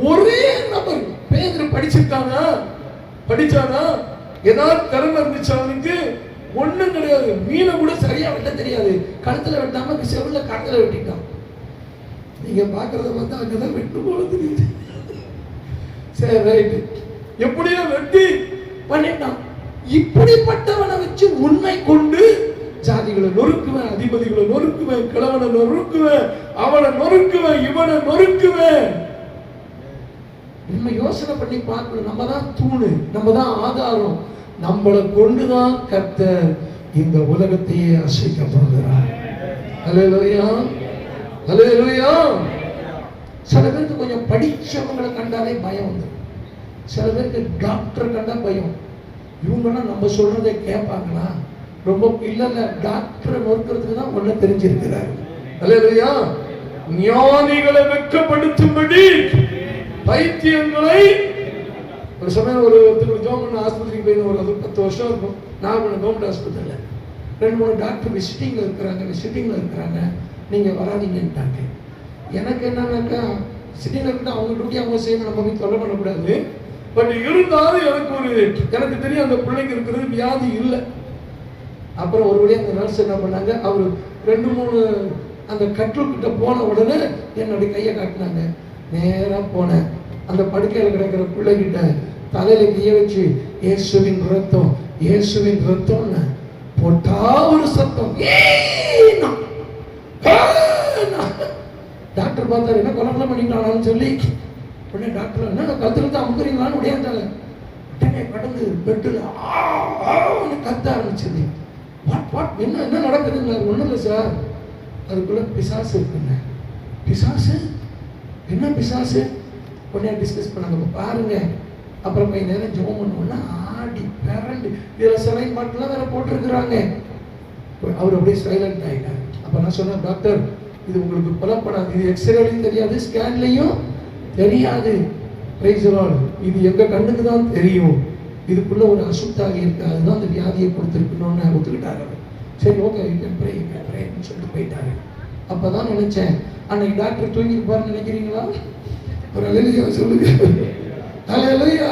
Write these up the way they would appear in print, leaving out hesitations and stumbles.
ஒரே நபர். பேதுரு படிச்சிருக்கானா? படிச்சானா? ஏதாவது திறமை இருந்துச்சு அவனுக்கு? ஒண்ணும் கிடையாது. மீனை கூட சரியா வெட்ட தெரியாது. கழுத்துல வெட்டாம செவில கழுத்துல வெட்டிட்டான். நீங்க பாக்குறத பார்த்தா அங்கதான் வெட்டு போல தெரியுது. சரி, ரைட். எப்படியோ வெட்டி பண்ணிட்டான். இப்படிப்பட்டவனை வச்சு உண்மை கொண்டு ஜாதிகளை நொறுக்குவேன், அதிபதிகளை நொறுக்குவேன், கிழவனை நொறுக்குவேன், அவனை நொறுக்குவேன், இவனை நொறுக்குவேன். நம்ம யோசனை பண்ணி பார்க்கணும். நம்ம தான் தூணு, நம்ம தான் ஆதாரம். நம்மளை கொண்டுதான் கர்த்தர் இந்த உலகத்தையே அசைக்க போகிறார். ஹல்லேலூயா, ஹல்லேலூயா. சில பேருக்கு கொஞ்சம் படிச்சவங்களை கண்டாலே பயம் வந்து, சில பேருக்கு டாக்டர் கண்டா பயம். இவங்கன்னா நம்ம சொல்றதை கேட்பாங்களா? ரொம்ப இல்ல டாக்டரை நோக்கிறதுக்கு தான் ஒண்ணு தெரிஞ்சிருக்கிறார். ஹல்லேலூயா. ஞானிகளை வெட்கப்படுத்தும்படி பைத்தியங்களை. ஒரு சமயம் ஒரு ஜோமன் ஆஸ்பத்திரிக்கு போய் ஒரு 10 வருஷம் இருக்கும். நாகப்பட்டினம் கவர்மெண்ட் ஆஸ்பத்திரியில 2-3 டாக்டர் விசிட்டிங்ல இருக்கிறாங்க. நீங்க வராதீங்கன்ட்டாங்க. எனக்கு என்னன்னாக்கா, சிட்டிங்ல இருந்து அவங்க டியூட்டி அவங்க செய்யணும், நம்ம போய் தொல்லை பண்ணக்கூடாது. பட் இருந்தாலும் எனக்கு தெரியும் அந்த பிள்ளைக்கு இருக்கிறது வியாதி இல்லை. அப்புறம் ஒரு வழியாக அந்த நர்ஸ் என்ன பண்ணாங்க, அவர் 2-3 அந்த கட்டுக்கிட்ட போன உடனே என்னுடைய கையை காட்டினாங்க. நேராக போனேன். அந்த படுக்கையில் கிடக்கிற பிள்ளைகிட்ட தலையில கைய வச்சு இயேசுவின் ரத்தம், இயேசுவின் ரத்தம்னு போட்டா ஒரு சத்தம். டாக்டர் பார்த்தாரு, என்ன கொலை பண்ணிக்கலாம்னு சொல்லி. உடனே டாக்டர் என்ன கத்துறது அமுக்குறீங்களான்னு உடையாண்டாங்க. உடனே கடந்து பெட்டில் கத்த ஆரம்பிச்சது. என்ன நடக்குதுங்க? ஒன்றும் இல்லை சார், அதுக்குள்ள பிசாசு இருக்குங்க. பிசாசு? என்ன பிசாசு? உடனே டிஸ்கஸ் பண்ணாங்க. பாருங்க. அப்புறம் போய் நேரம் ஜோம் பண்ணோம்னா ஆடி பேரண்டு இதில் சலைன் பாட்டுலாம் வேற போட்டிருக்கிறாங்க. அவர் அப்படியே சைலண்ட் ஆகிட்டார். அப்போ நான் சொன்னேன், டாக்டர் இது உங்களுக்கு புலப்படாது, இது எக்ஸ்ரேலையும் தெரியாது, ஸ்கேன்லையும் தெரியாது. இது எங்க கண்ணுக்கு தான் தெரியும். இதுக்குள்ள ஒரு அசுத்தாக இருக்கு, அதுதான் அந்த வியாதியை கொடுத்துருக்கணும்னு ஒத்துக்கிட்டாரு. சரி, ஓகே சொல்லிட்டு போயிட்டாரு. அப்பதான் நினைச்சேன், அன்னைக்கு டாக்டர் தூங்கிருப்பாருன்னு நினைக்கிறீங்களா? ஒரு அலையிலையா சொல்லுங்க. அலையிலையா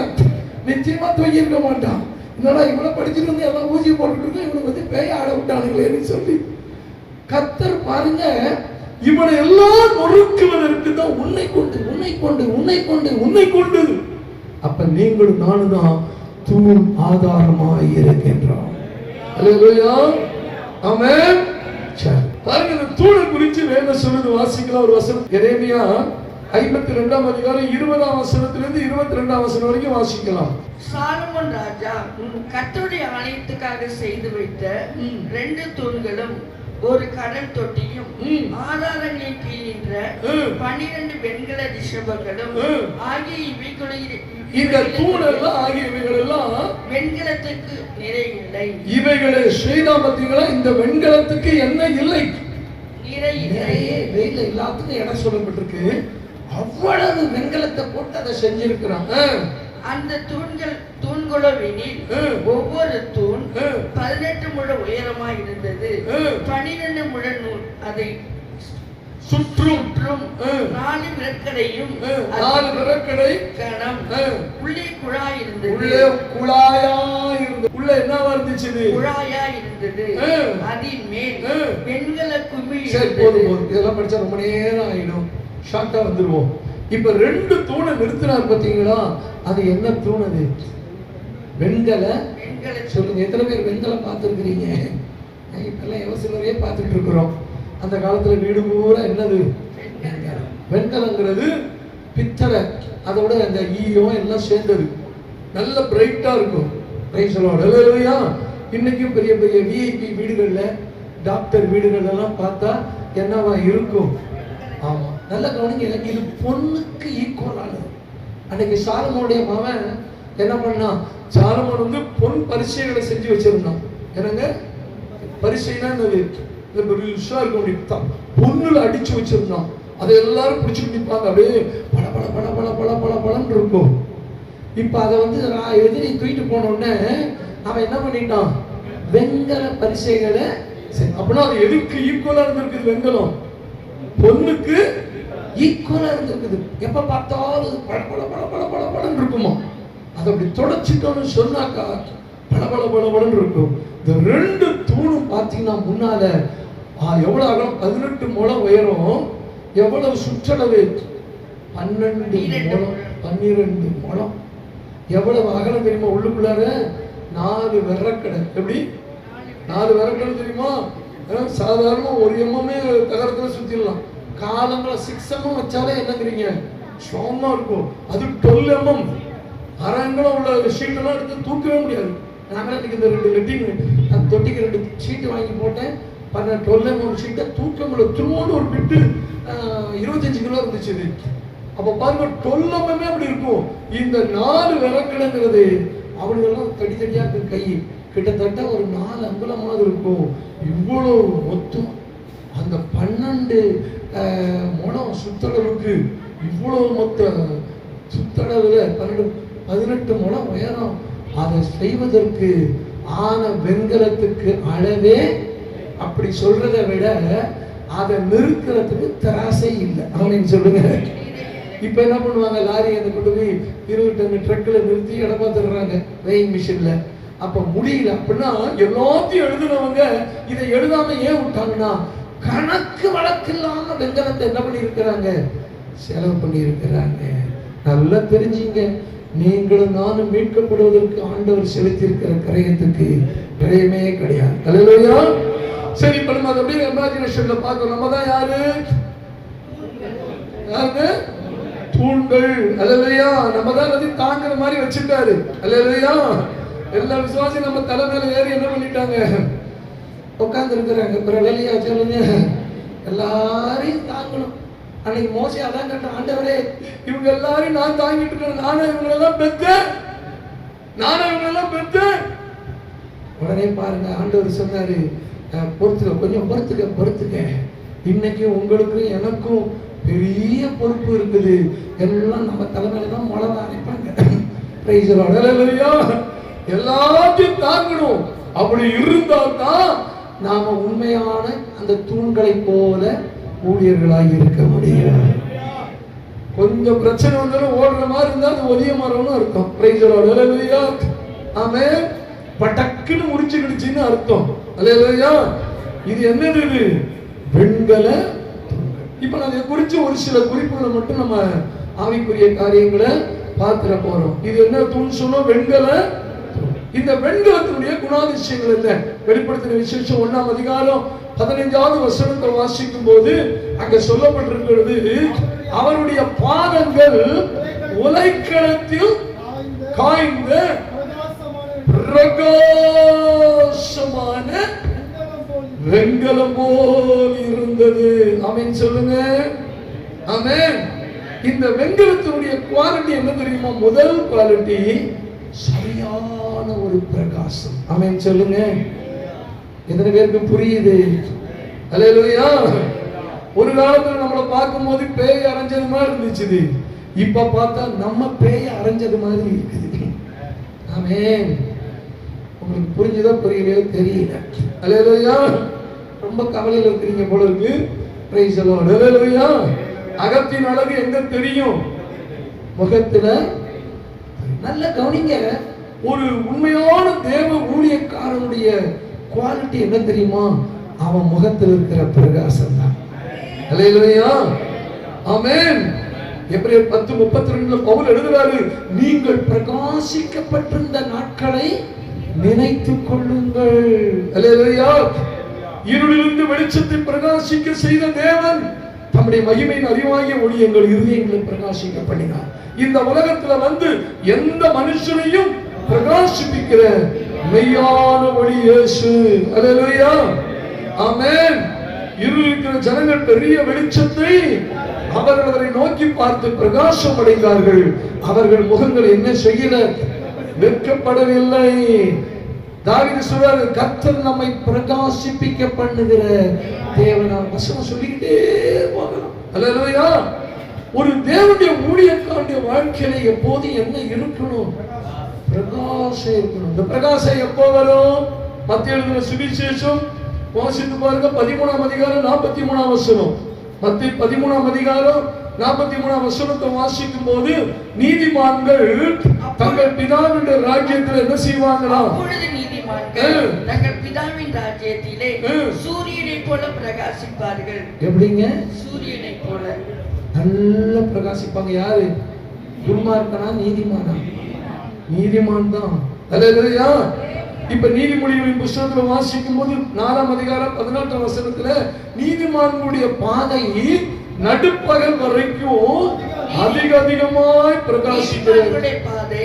நிச்சயமா தூங்கி இருக்க மாட்டான். என்னடா இவ்வளவு படிச்சுட்டு வந்து எல்லாம் ஊசி போட்டுட்டு இருக்கோம், இவனுக்கு வந்து பேய ஆட விட்டானுங்களேன்னு சொல்லி. கர்த்தர் பாருங்க, இவனை எல்லாம் நொறுக்குவதற்கு தான் உன்னை கொண்டு. அப்ப நீங்களும் நானும் தான் தூண் ஆதாரமாய் இருக்கின்றோம். அல்லேலூயா, ஆமென். பாருங்க, இந்த தூணை குறித்து வேதம் சொல்லுது. வாசிக்கலாம் ஒரு வசனம். எரேமியா 52ஆம் அதிகாரம் 20ஆம் வசனத்திலிருந்து 22ஆம் வசனம் வரைக்கும் வாசிக்கலாம். சாலமோன் ராஜா கர்த்தருடைய ஆலயத்துக்காக செய்து வைத்த 2 தூண்களும் ஒரு கடல் தொட்டியும் ஆதாரங்களின் கீழ் நின்ற 12 வெண்கல ரிஷபங்களும் ஆகிய இந்த தூணெல்லாம் ஆகிய இவைகளெல்லாம் வெண்கலத்துக்கு நிறை இல்லை. இவைகளை ஸ்ரீராமத்திகளா இந்த வெண்கலத்துக்கு என்ன இல்லை? நிறை வெயில எல்லாத்துக்கும் இடம் சொல்லப்பட்டிருக்கு. அவ்வளவு வெண்கலத்தை போட்டு அதை செஞ்சிருக்கிறாங்க. அந்த தூண்களோவெனில் ஒவ்வொரு தூண் 18 முழ உயரமாய் இருந்தது. 12 முழ நூல் அதை சுற்றும் 4 விளக்கடையும் 4 விளக்கடை கணம் உள்ளே குழாய் இருந்தது. உள்ள என்னவா இருந்துச்சு? குழாயா இருந்தது. அதின் மேல் வெண்கல குமிழ். சரி, போதும். இதெல்லாம் படிச்சா ரொம்ப நேரம் ஆயிடும். ஷார்ட்டா வந்துருவோம். இப்ப 2 தூணை நிறுத்தினார் பாத்தீங்களா? அது என்ன தூண்? அது வெண்கல. சொல்லுங்க, எத்தனை பேர் வெண்கலம் பார்த்துருக்கிறீங்க? இப்பெல்லாம் யோசனையே பார்த்துட்டு இருக்கிறோம். அந்த காலத்துல வீடு பூரா என்னது? வெண்கலங்கிறது பித்தளை, அதோட அந்த ஈயம் எல்லாம் சேர்ந்தது, நல்ல பிரைட்டா இருக்கும். இன்னைக்கும் பெரிய பெரிய விஐபி வீடுகள்ல, டாக்டர் வீடுகள் எல்லாம் பார்த்தா என்னவா இருக்கும்? ஆமா, நல்ல கவனிங்க. இது பொண்ணுக்கு ஈக்குவலானது. அன்னைக்கு சாலமோனுடைய மகன் என்ன பண்ணான்? சாலமோன் வந்து பொன் பரிசைகளை செஞ்சு வச்சிருந்தான். என்னங்க பரிசைனா பொண்ணுல அடிச்சு வச்சிருந்தான். அதை எல்லாரும் பிடிச்சு நிற்பாங்க. அப்படியே பல பல பல பல பல பல பலன்னு இருக்கும். இப்ப அதை வந்து எதிரி தூக்கிட்டு போன உடனே அவன் என்ன பண்ணிட்டான்? வெண்கல பரிசைகளை. அப்படின்னா அது எதுக்கு ஈக்குவலா இருந்திருக்கு? வெண்கலம் பொண்ணுக்கு ஈக்குவலா இருந்திருக்குது. எப்ப பார்த்தாலும் பட பட பட பட பட படன்னு இருக்குமா. அதை அப்படி தொடச்சிட்டோம்னு சொன்னாக்கா பளபள பளபளன்னு இருக்கும். இந்த ரெண்டு தூணும் பார்த்தீங்கன்னா முன்னால எவ்வளவு அகலம் 18 முழம் உயரம், எவ்வளவு சுற்றளவு 12 முழம். எவ்வளவு அகலம் தெரியுமா? உள்ளுக்குள்ளார 4 விரக்கடை. எப்படி 4 விரக்கடை தெரியுமா? சாதாரண ஒரு எம்எம்மே தகரத்துல சுத்திடலாம். காலங்களை 6 mm வச்சாலே என்னங்கிறீங்க ஸ்ட்ராங்கா இருக்கும். அது 12 mm அரைங்களும் உள்ள ஷீட்டெல்லாம் எடுத்து தூக்கவே முடியாது. நாங்களே இன்னைக்கு இந்த 2 லெட்டிங் அந்த தொட்டிக்கு 2 ஷீட்டு வாங்கி போட்டேன். 12 mm ஷீட்டை தூக்க முடியல. திருவோடு ஒரு பிட்டு 25 கிலோ இருந்துச்சு. அப்போ பாருங்க 12 mm அப்படி இருக்கும். இந்த 4 விரக்கடைங்கிறது அவனுங்கெல்லாம் தடி தடியா இருக்கு. கை கிட்டத்தட்ட ஒரு 4 அங்குலமாவது இருக்கும். இவ்வளவு மொத்தம் அந்த 12 முழம் சுத்தளவுக்கு இவ்வளவு மொத்த சுத்தளவுல 18 முழம் உயரம். அதை செய்வதற்கு ஆன வெண்கலத்துக்கு அளவே அப்படி சொல்றதை விட அதை நிறுத்துறதுக்கு தராசே இல்லை. அவன் சொல்லுங்க. இப்ப என்ன பண்ணுவாங்க, லாரி அந்த கொண்டு போய் 20 டன் ட்ரக்ல நிறுத்தி இடம் பார்த்துடுறாங்க வெயிங் மிஷின்ல. அப்ப முடியல அப்படின்னா எல்லாத்தையும் எழுதுனவங்க இதை எழுதாம ஏன் விட்டாங்கன்னா கணக்கு வழக்கு இல்லாம வெங்கலத்தை என்ன பண்ணி இருக்கிறாங்க, செலவு பண்ணி இருக்கிறாங்க. நல்லா தெரிஞ்சுங்க, நீங்களும் நானும் மீட்கப்படுவதற்கு ஆண்டவர் செலுத்தி இருக்கிற கரையத்துக்கு விரயமே கிடையாது. அல்லேலூயா. சரி, இப்ப நம்ம அதை அப்படியே இமேஜினேஷன்ல பார்க்கணும். நம்ம தான் யாரு? தூண்கள். அல்லேலூயா. நம்ம தான் எல்லாத்தையும் தாங்குற மாதிரி வச்சுட்டாரு. அல்லேலூயா. எல்லா விசுவாசியும் நம்ம தலைமையில ஏறி என்ன பண்ணிட்டாங்க, உட்கார்ந்து இருக்கிறாங்க. பிரலையா சொல்லுங்க, எல்லாரையும் தாங்கணும். அன்னைக்கு மோசே அதான் கேட்டான், ஆண்டவரே இவங்க எல்லாரையும் நான் தாங்கிட்டு இருக்கேன், நானும் இவங்களெல்லாம் பெத்தேன். உடனே பாருங்க, ஆண்டவர் சொன்னாரு, பொறுத்துக்க, கொஞ்சம் பொறுத்துக்க. இன்னைக்கு உங்களுக்கும் எனக்கும் பெரிய பொறுப்பு இருக்குது. எல்லாம் நம்ம தலைமையில தான் முளை அரைப்பாங்க. எல்லாத்தையும் தாங்கணும். அப்படி இருந்தால்தான் நாம உண்மையான அந்த தூண்களை போல ஊழியர்களாக இருக்க முடியும். கொஞ்சம் பிரச்சனை வந்தாலும் ஓடுற மாதிரி இருந்தா அது ஒதிய மரம்னு அர்த்தம். அல்லேலூயா. ஆமென். பட்டக்குன்னு முடிச்சுக்கிடுச்சின்னு அர்த்தம். அல்லேலூயா. இது என்னது? இது வெண்கல. இப்ப நான் இதை குறிச்சு ஒரு சில குறிப்புகளை மட்டும் நம்ம ஆவிக்குரிய காரியங்களை பார்த்துட போறோம். இது என்ன தூண் சொன்னோம்? வெண்கல. இந்த வெண்கலத்தினுடைய குணாதிசயங்கள் என்ன? வெளிப்படுத்தின விசேஷம் 1ஆம் அதிகாரம் 15வது வசனத்தை வாசிக்கும் போது அங்க சொல்லப்பட்டிருக்கிறது, அவருடைய பாதங்கள் உலைக்களத்தில் காய்ந்த பிரகாசமான வெண்கலம் போல் இருந்தது. ஆமென் சொல்லுங்க. ஆமென். இந்த வெண்கலத்தினுடைய குவாலிட்டி என்ன தெரியுமா? முதல் குவாலிட்டி சரியான ஒரு பிரகாசம். ஆமென் சொல்லுங்க. எத்தனை பேருக்கு புரியுது? அல்லேலூயா. ஒரு காலத்துல நம்மளை பார்க்கும்போது பேய் அரைஞ்சது மாதிரி இருந்துச்சு. இப்ப பார்த்தா நம்ம பேய் அரைஞ்சது மாதிரி இருக்குது. ஆமென். உங்களுக்கு புரிஞ்சதோ புரியலையோ தெரியல. அல்லேலூயா. ரொம்ப கவலையில இருக்கிறீங்க போல இருக்கு. Praise the Lord. அல்லேலூயா. அகத்தின் அழகு எங்க தெரியும்? முகத்துல. நல்ல கவனிங்க, ஒரு உண்மையான தேவ ஊழியக்காரனுடைய குவாலிட்டி என்ன தெரியுமா? அவன் முகத்தில் இருக்கிற பிரகாசம் தான். அல்லேலூயா. ஆமென். எபிரேயர் 10:32 பவுல் எழுதுறாரு, நீங்கள் பிரகாசிக்கப்பட்டிருந்த நாட்களை நினைத்துக் கொள்ளுங்கள். அல்லேலூயா. இருளிலிருந்து வெளிச்சத்தை பிரகாசிக்க செய்த தேவன் தம்முடைய மகிமையின் அறிவாகிய ஒளி எங்கள் இருதயங்களை பிரகாசிக்க பண்ணினார். இந்த உலகத்துல வந்து எந்த மனுஷனையும் பிரகாசிப்பிக்கிற மெய்யான ஒளி இயேசு. அல்லேலூயா. ஆமென். இருளில் இருக்கிற ஜனங்கள் பெரிய வெளிச்சத்தை அவர்கள் அவரை நோக்கி பார்த்து பிரகாசம் அடைந்தார்கள். அவர்கள் முகங்கள் என்ன செய்யல? வெட்கப்படவில்லை. தாவீது சொல்றாரு, கர்த்தர் நம்மை பிரகாசிப்பிக்க பண்ணுகிற தேவனாம். வசனம் சொல்லிக்கிட்டே போகலாம். அல்லேலூயா. ஒரு தேவனுடைய ஊழியக்காரனுடைய வாழ்க்கையில எப்போது என்ன இருக்கணும்? பிரகாசம் இருக்கணும். இந்த பிரகாசம் எப்போ வரும்? மத்திய எழுதின சுவிசேஷம் வாசித்து பாருங்க. 13ஆம் அதிகாரம் 43ஆம் வசனம். மத்திய 13ஆம் அதிகாரம் 43ஆம் வசனத்தை வாசிக்கும் போது நீதிமான்கள் தங்கள் பிதாவின் ராஜ்யத்தில் என்ன செய்வாங்களா? அப்பொழுது நீதிமான்கள் தங்கள் பிதாவின் ராஜ்யத்திலே சூரியனை போல பிரகாசிப்பார்கள். எப்படிங்க? சூரியனை போல நல்லா பிரகாசிப்பாங்க. யாரு? துன்மார்க்கனா நீதிமானா? நீதிமான் தான். அல்லேலூயா. இப்ப நீதிமொழிகளின் புத்தகத்துல வாசிக்கும் போது 4ஆம் அதிகாரம் 14ஆம் வசனத்துல நீதிமான்களுடைய பாதை நடுப்பகல் வரைக்கும் அதிகமாய் பிரகாசிக்கிறது. பாதை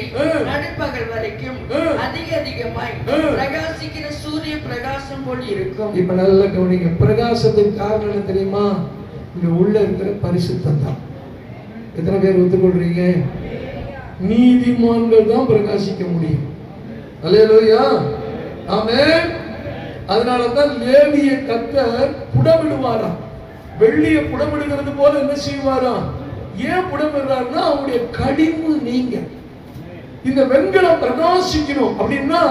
நடுப்பகல் வரைக்கும் அதிகமாய் பிரகாசிக்கிற சூரிய பிரகாசம் போல் இருக்கும். இப்ப நல்லா கவனிங்க. பிரகாசத்துக்கு காரணம் என்ன தெரியுமா? இங்க உள்ள இருக்கிற பரிசுத்தம் தான். எத்தனை பேர் ஒத்துக்கொள்றீங்க? நீதிமான்கள் தான் பிரகாசிக்க முடியும். அல்லேலூயா. ஆமென். அதனாலதான் லேவிய கர்த்தர் புடமிடுவாராம். வெள்ளிய புடமிடுகிறது போல என்ன செய்வாராம்? ஏன் புடமிடுறாருன்னா அவங்களுடைய கடிவு நீங்க. இந்த வெண்கலம் பிரகாசிக்கணும் அப்படின்னா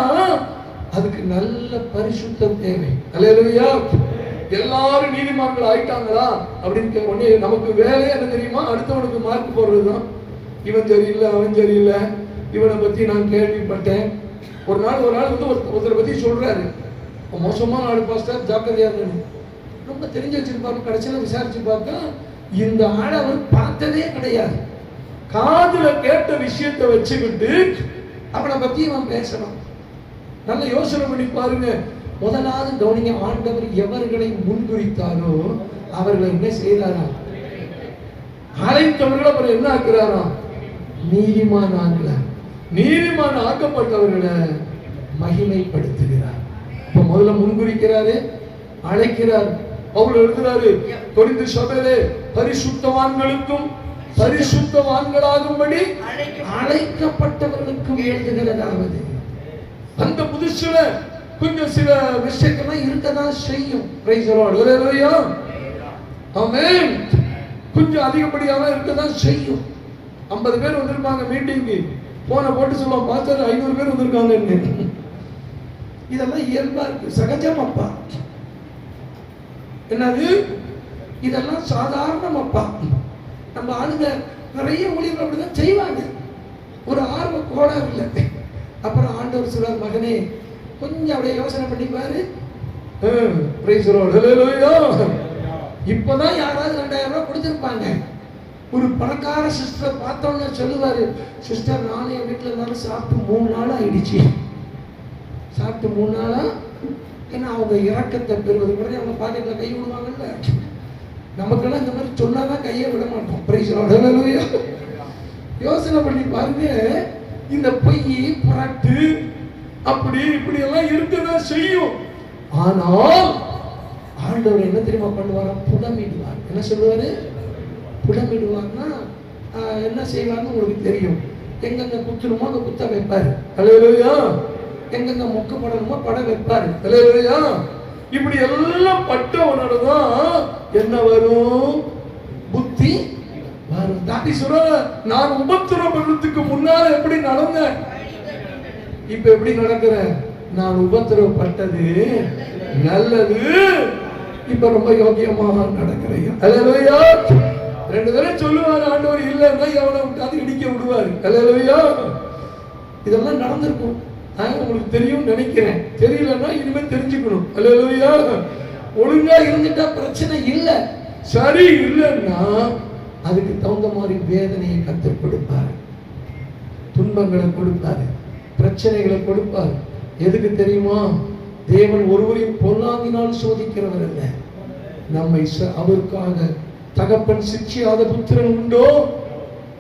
அதுக்கு நல்ல பரிசுத்தம் தேவை. அல்லேலூயா. எல்லாரும் நீதிமான்கள் ஆயிட்டாங்களா அப்படின்னு உடனே நமக்கு வேலையே என்ன தெரியுமா? அடுத்தவனுக்கு மார்க் போடுறதுதான். இவன் சரியில்லை, அவன் சரியில்லை, இவனை பத்தி நான் கேள்விப்பட்டேன். ஒரு நாள் வந்து ஒருத்தரை பத்தி சொல்றாரு, மோசமான ஆள் பாஸ்டர், ஜாக்கிரதையா இருக்கணும். ரொம்ப தெரிஞ்சு வச்சிருப்பாரு. கடைசியில் விசாரிச்சு பார்த்தா இந்த ஆளை அவர் பார்த்ததே கிடையாது. காதுல கேட்ட விஷயத்தை வச்சுக்கிட்டு அவனை பத்தி அவன் பேசணும். நல்ல யோசனை பண்ணி பாருங்க. முதலாவது கவனிங்க, ஆண்டவர் எவர்களை முன்குறித்தாரோ அவர்களை என்ன செய்தாரா? அழைத்தவர்கள் அப்புறம் என்ன ஆக்குறாரா? நீதிமான் ஆக்குறார். நீதிமான் ஆக்கப்பட்டவர்களை மகிமைப்படுத்துகிறார். இப்ப முதல்ல முன்குறிக்கிறாரு, அழைக்கிறார். பவுல் எழுதுறாரு கொரிந்து சபையிலே பரிசுத்தவான்களுக்கும் பரிசுத்தவான்களாகும்படி அழைக்கப்பட்டவர்களுக்கும் எழுதுகிறதாவது. அந்த புதுசுல கொஞ்சம் சில விஷயங்கள்லாம் இருக்கதான் செய்யும். Praise the Lord. ஹல்லேலூயா. ஆமென். கொஞ்சம் அதிகப்படியாக இருக்கதான் செய்யும். 50 பேர் வந்திருப்பாங்க மீட்டிங்கு. போன போட்டு சொல்லுவோம், பாஸ்டர் 500 பேர் வந்திருக்காங்க. இதெல்லாம் இயல்பா இருக்கு, சகஜம் அப்பா. என்னது? இதெல்லாம் சாதாரணம் அப்பா. நம்ம ஆளுங்க நிறைய ஊழியர்கள் அப்படிதான் செய்வாங்க. ஒரு ஆர்வ கோளாறு இல்லை. அப்புறம் ஆண்டவர் சொல்றார், மகனே கொஞ்சம் அப்படியே யோசனை பண்ணி பாரு. Praise the Lord. ஹல்லேலூயா. இப்பதான் யாராவது 2000 ரூபாய் கொடுத்திருப்பாங்க. ஒரு பணக்கார சிஸ்டர் பார்த்தோன்னு சொல்லுவாரு, சிஸ்டர் நானும் என் வீட்டில் இருந்தாலும் சாப்பிட்டு 3 நாள் ஆயிடுச்சு. சாப்பிட்டு 3 நாளா? ஏன்னா அவங்க இறக்கத்தை பெறுவது கூட அவங்க பாக்கெட்ல கை விடுவாங்கல்ல. நமக்கெல்லாம் இந்த மாதிரி சொன்னாதான் கையை விட மாட்டோம். Praise the Lord. ஹல்லேலூயா. யோசனை பண்ணி பாருங்க. இந்த பொய் புரட்டு அப்படி இப்படி எல்லாம் இருக்கதான் செய்யும். ஆனால் ஆண்டவர் என்ன தெரியுமா பண்ணுவாரா? புடமிடுவார். என்ன சொல்லுவாரு? புடமிடுவார்னா என்ன செய்வார்னு உங்களுக்கு தெரியும். எங்கெங்க குத்தணுமோ அங்க குத்த வைப்பாரு. ஹல்லேலூயா. எங்கெங்க மொக்கப்படணுமோ பட வைப்பாரு. ஹல்லேலூயா. இப்படி எல்லாம் பட்டவனோடதான் என்ன வரும்? புத்தி வரும். தாண்டி சொல்ற, நான் உபத்திரவப்படுறதுக்கு முன்னால எப்படி நடந்தேன், இப்ப எப்படி நடக்கிற? நான் உபத்திரவப்பட்டது நல்லது, இப்ப ரொம்ப யோகியமாக நடக்கிறேன். ஹல்லேலூயா. 2 தடவை சொல்லுவார் ஆண்டவர். இல்லைன்னா எவனை விட்டாது இடிக்க விடுவாரு. ஹல்லேலூயா. இதெல்லாம் நடந்திருக்கும். நான் உங்களுக்கு தெரியும் நினைக்கிறேன். தெரியலன்னா இனிமேல் தெரிஞ்சுக்கணும். ஹல்லேலூயா. ஒழுங்கா இருந்துட்டா பிரச்சனை இல்லை. சரி இல்லைன்னா அதுக்கு தகுந்த மாதிரி வேதனையை கர்த்தர் கொடுப்பாரு, துன்பங்களை கொடுப்பாரு, பிரச்சனைகளை கொடுப்பாரு. எதுக்கு தெரியுமா? தேவன் ஒருவரையும் பொல்லாங்கினால் சோதிக்கிறவர் அல்ல. நம்மை அவருக்காக தகப்பன் சிட்சியாத புத்திரன் உண்டோ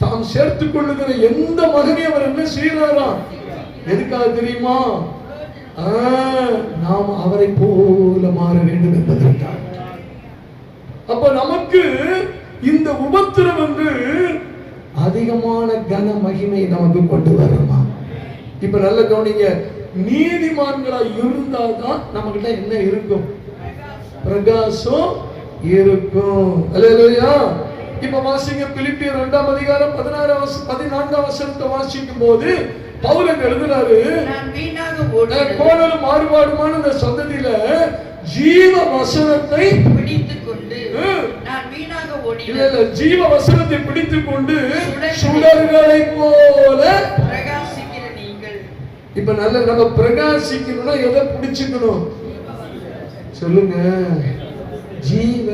தாம் சேர்த்துக் கொள்ளுகிற எந்த மகனையும் அவர் என்ன செய்யறாராம்? எதுக்காக தெரியுமா? நாம் அவரை போல மாற வேண்டும் என்பதற்காக. அப்ப நமக்கு இந்த உபத்திரவங்கள் அதிகமான கன மகிமை நமக்கு கொண்டு வரணுமா? இப்ப நல்ல கவனிங்க. நீதிமான்களா இருந்தால்தான் நம்ம கிட்ட என்ன இருக்கும்? பிரகாசம் இருக்கும். அல்லேலூயா. இப்ப வாசிங்க பிலிப்பியர் 2ஆம் அதிகாரம் 14ஆம் வசனத்தை வாசிக்கும் போது பவுல் எழுதுறாரு, கோணலும் மாறுபாடுமான இந்த சந்ததியில ஜீவ வசனத்தை பிடித்துக் கொண்டு நான் வீணாக ஓடி இல்ல இல்ல, ஜீவ வசனத்தை பிடித்துக் கொண்டு சுடர்களை போல பிரகாசிக்கிற நீங்கள். இப்ப நல்ல நம்ம பிரகாசிக்கணும்னா எதை பிடிச்சுக்கணும் சொல்லுங்க? ஜீவ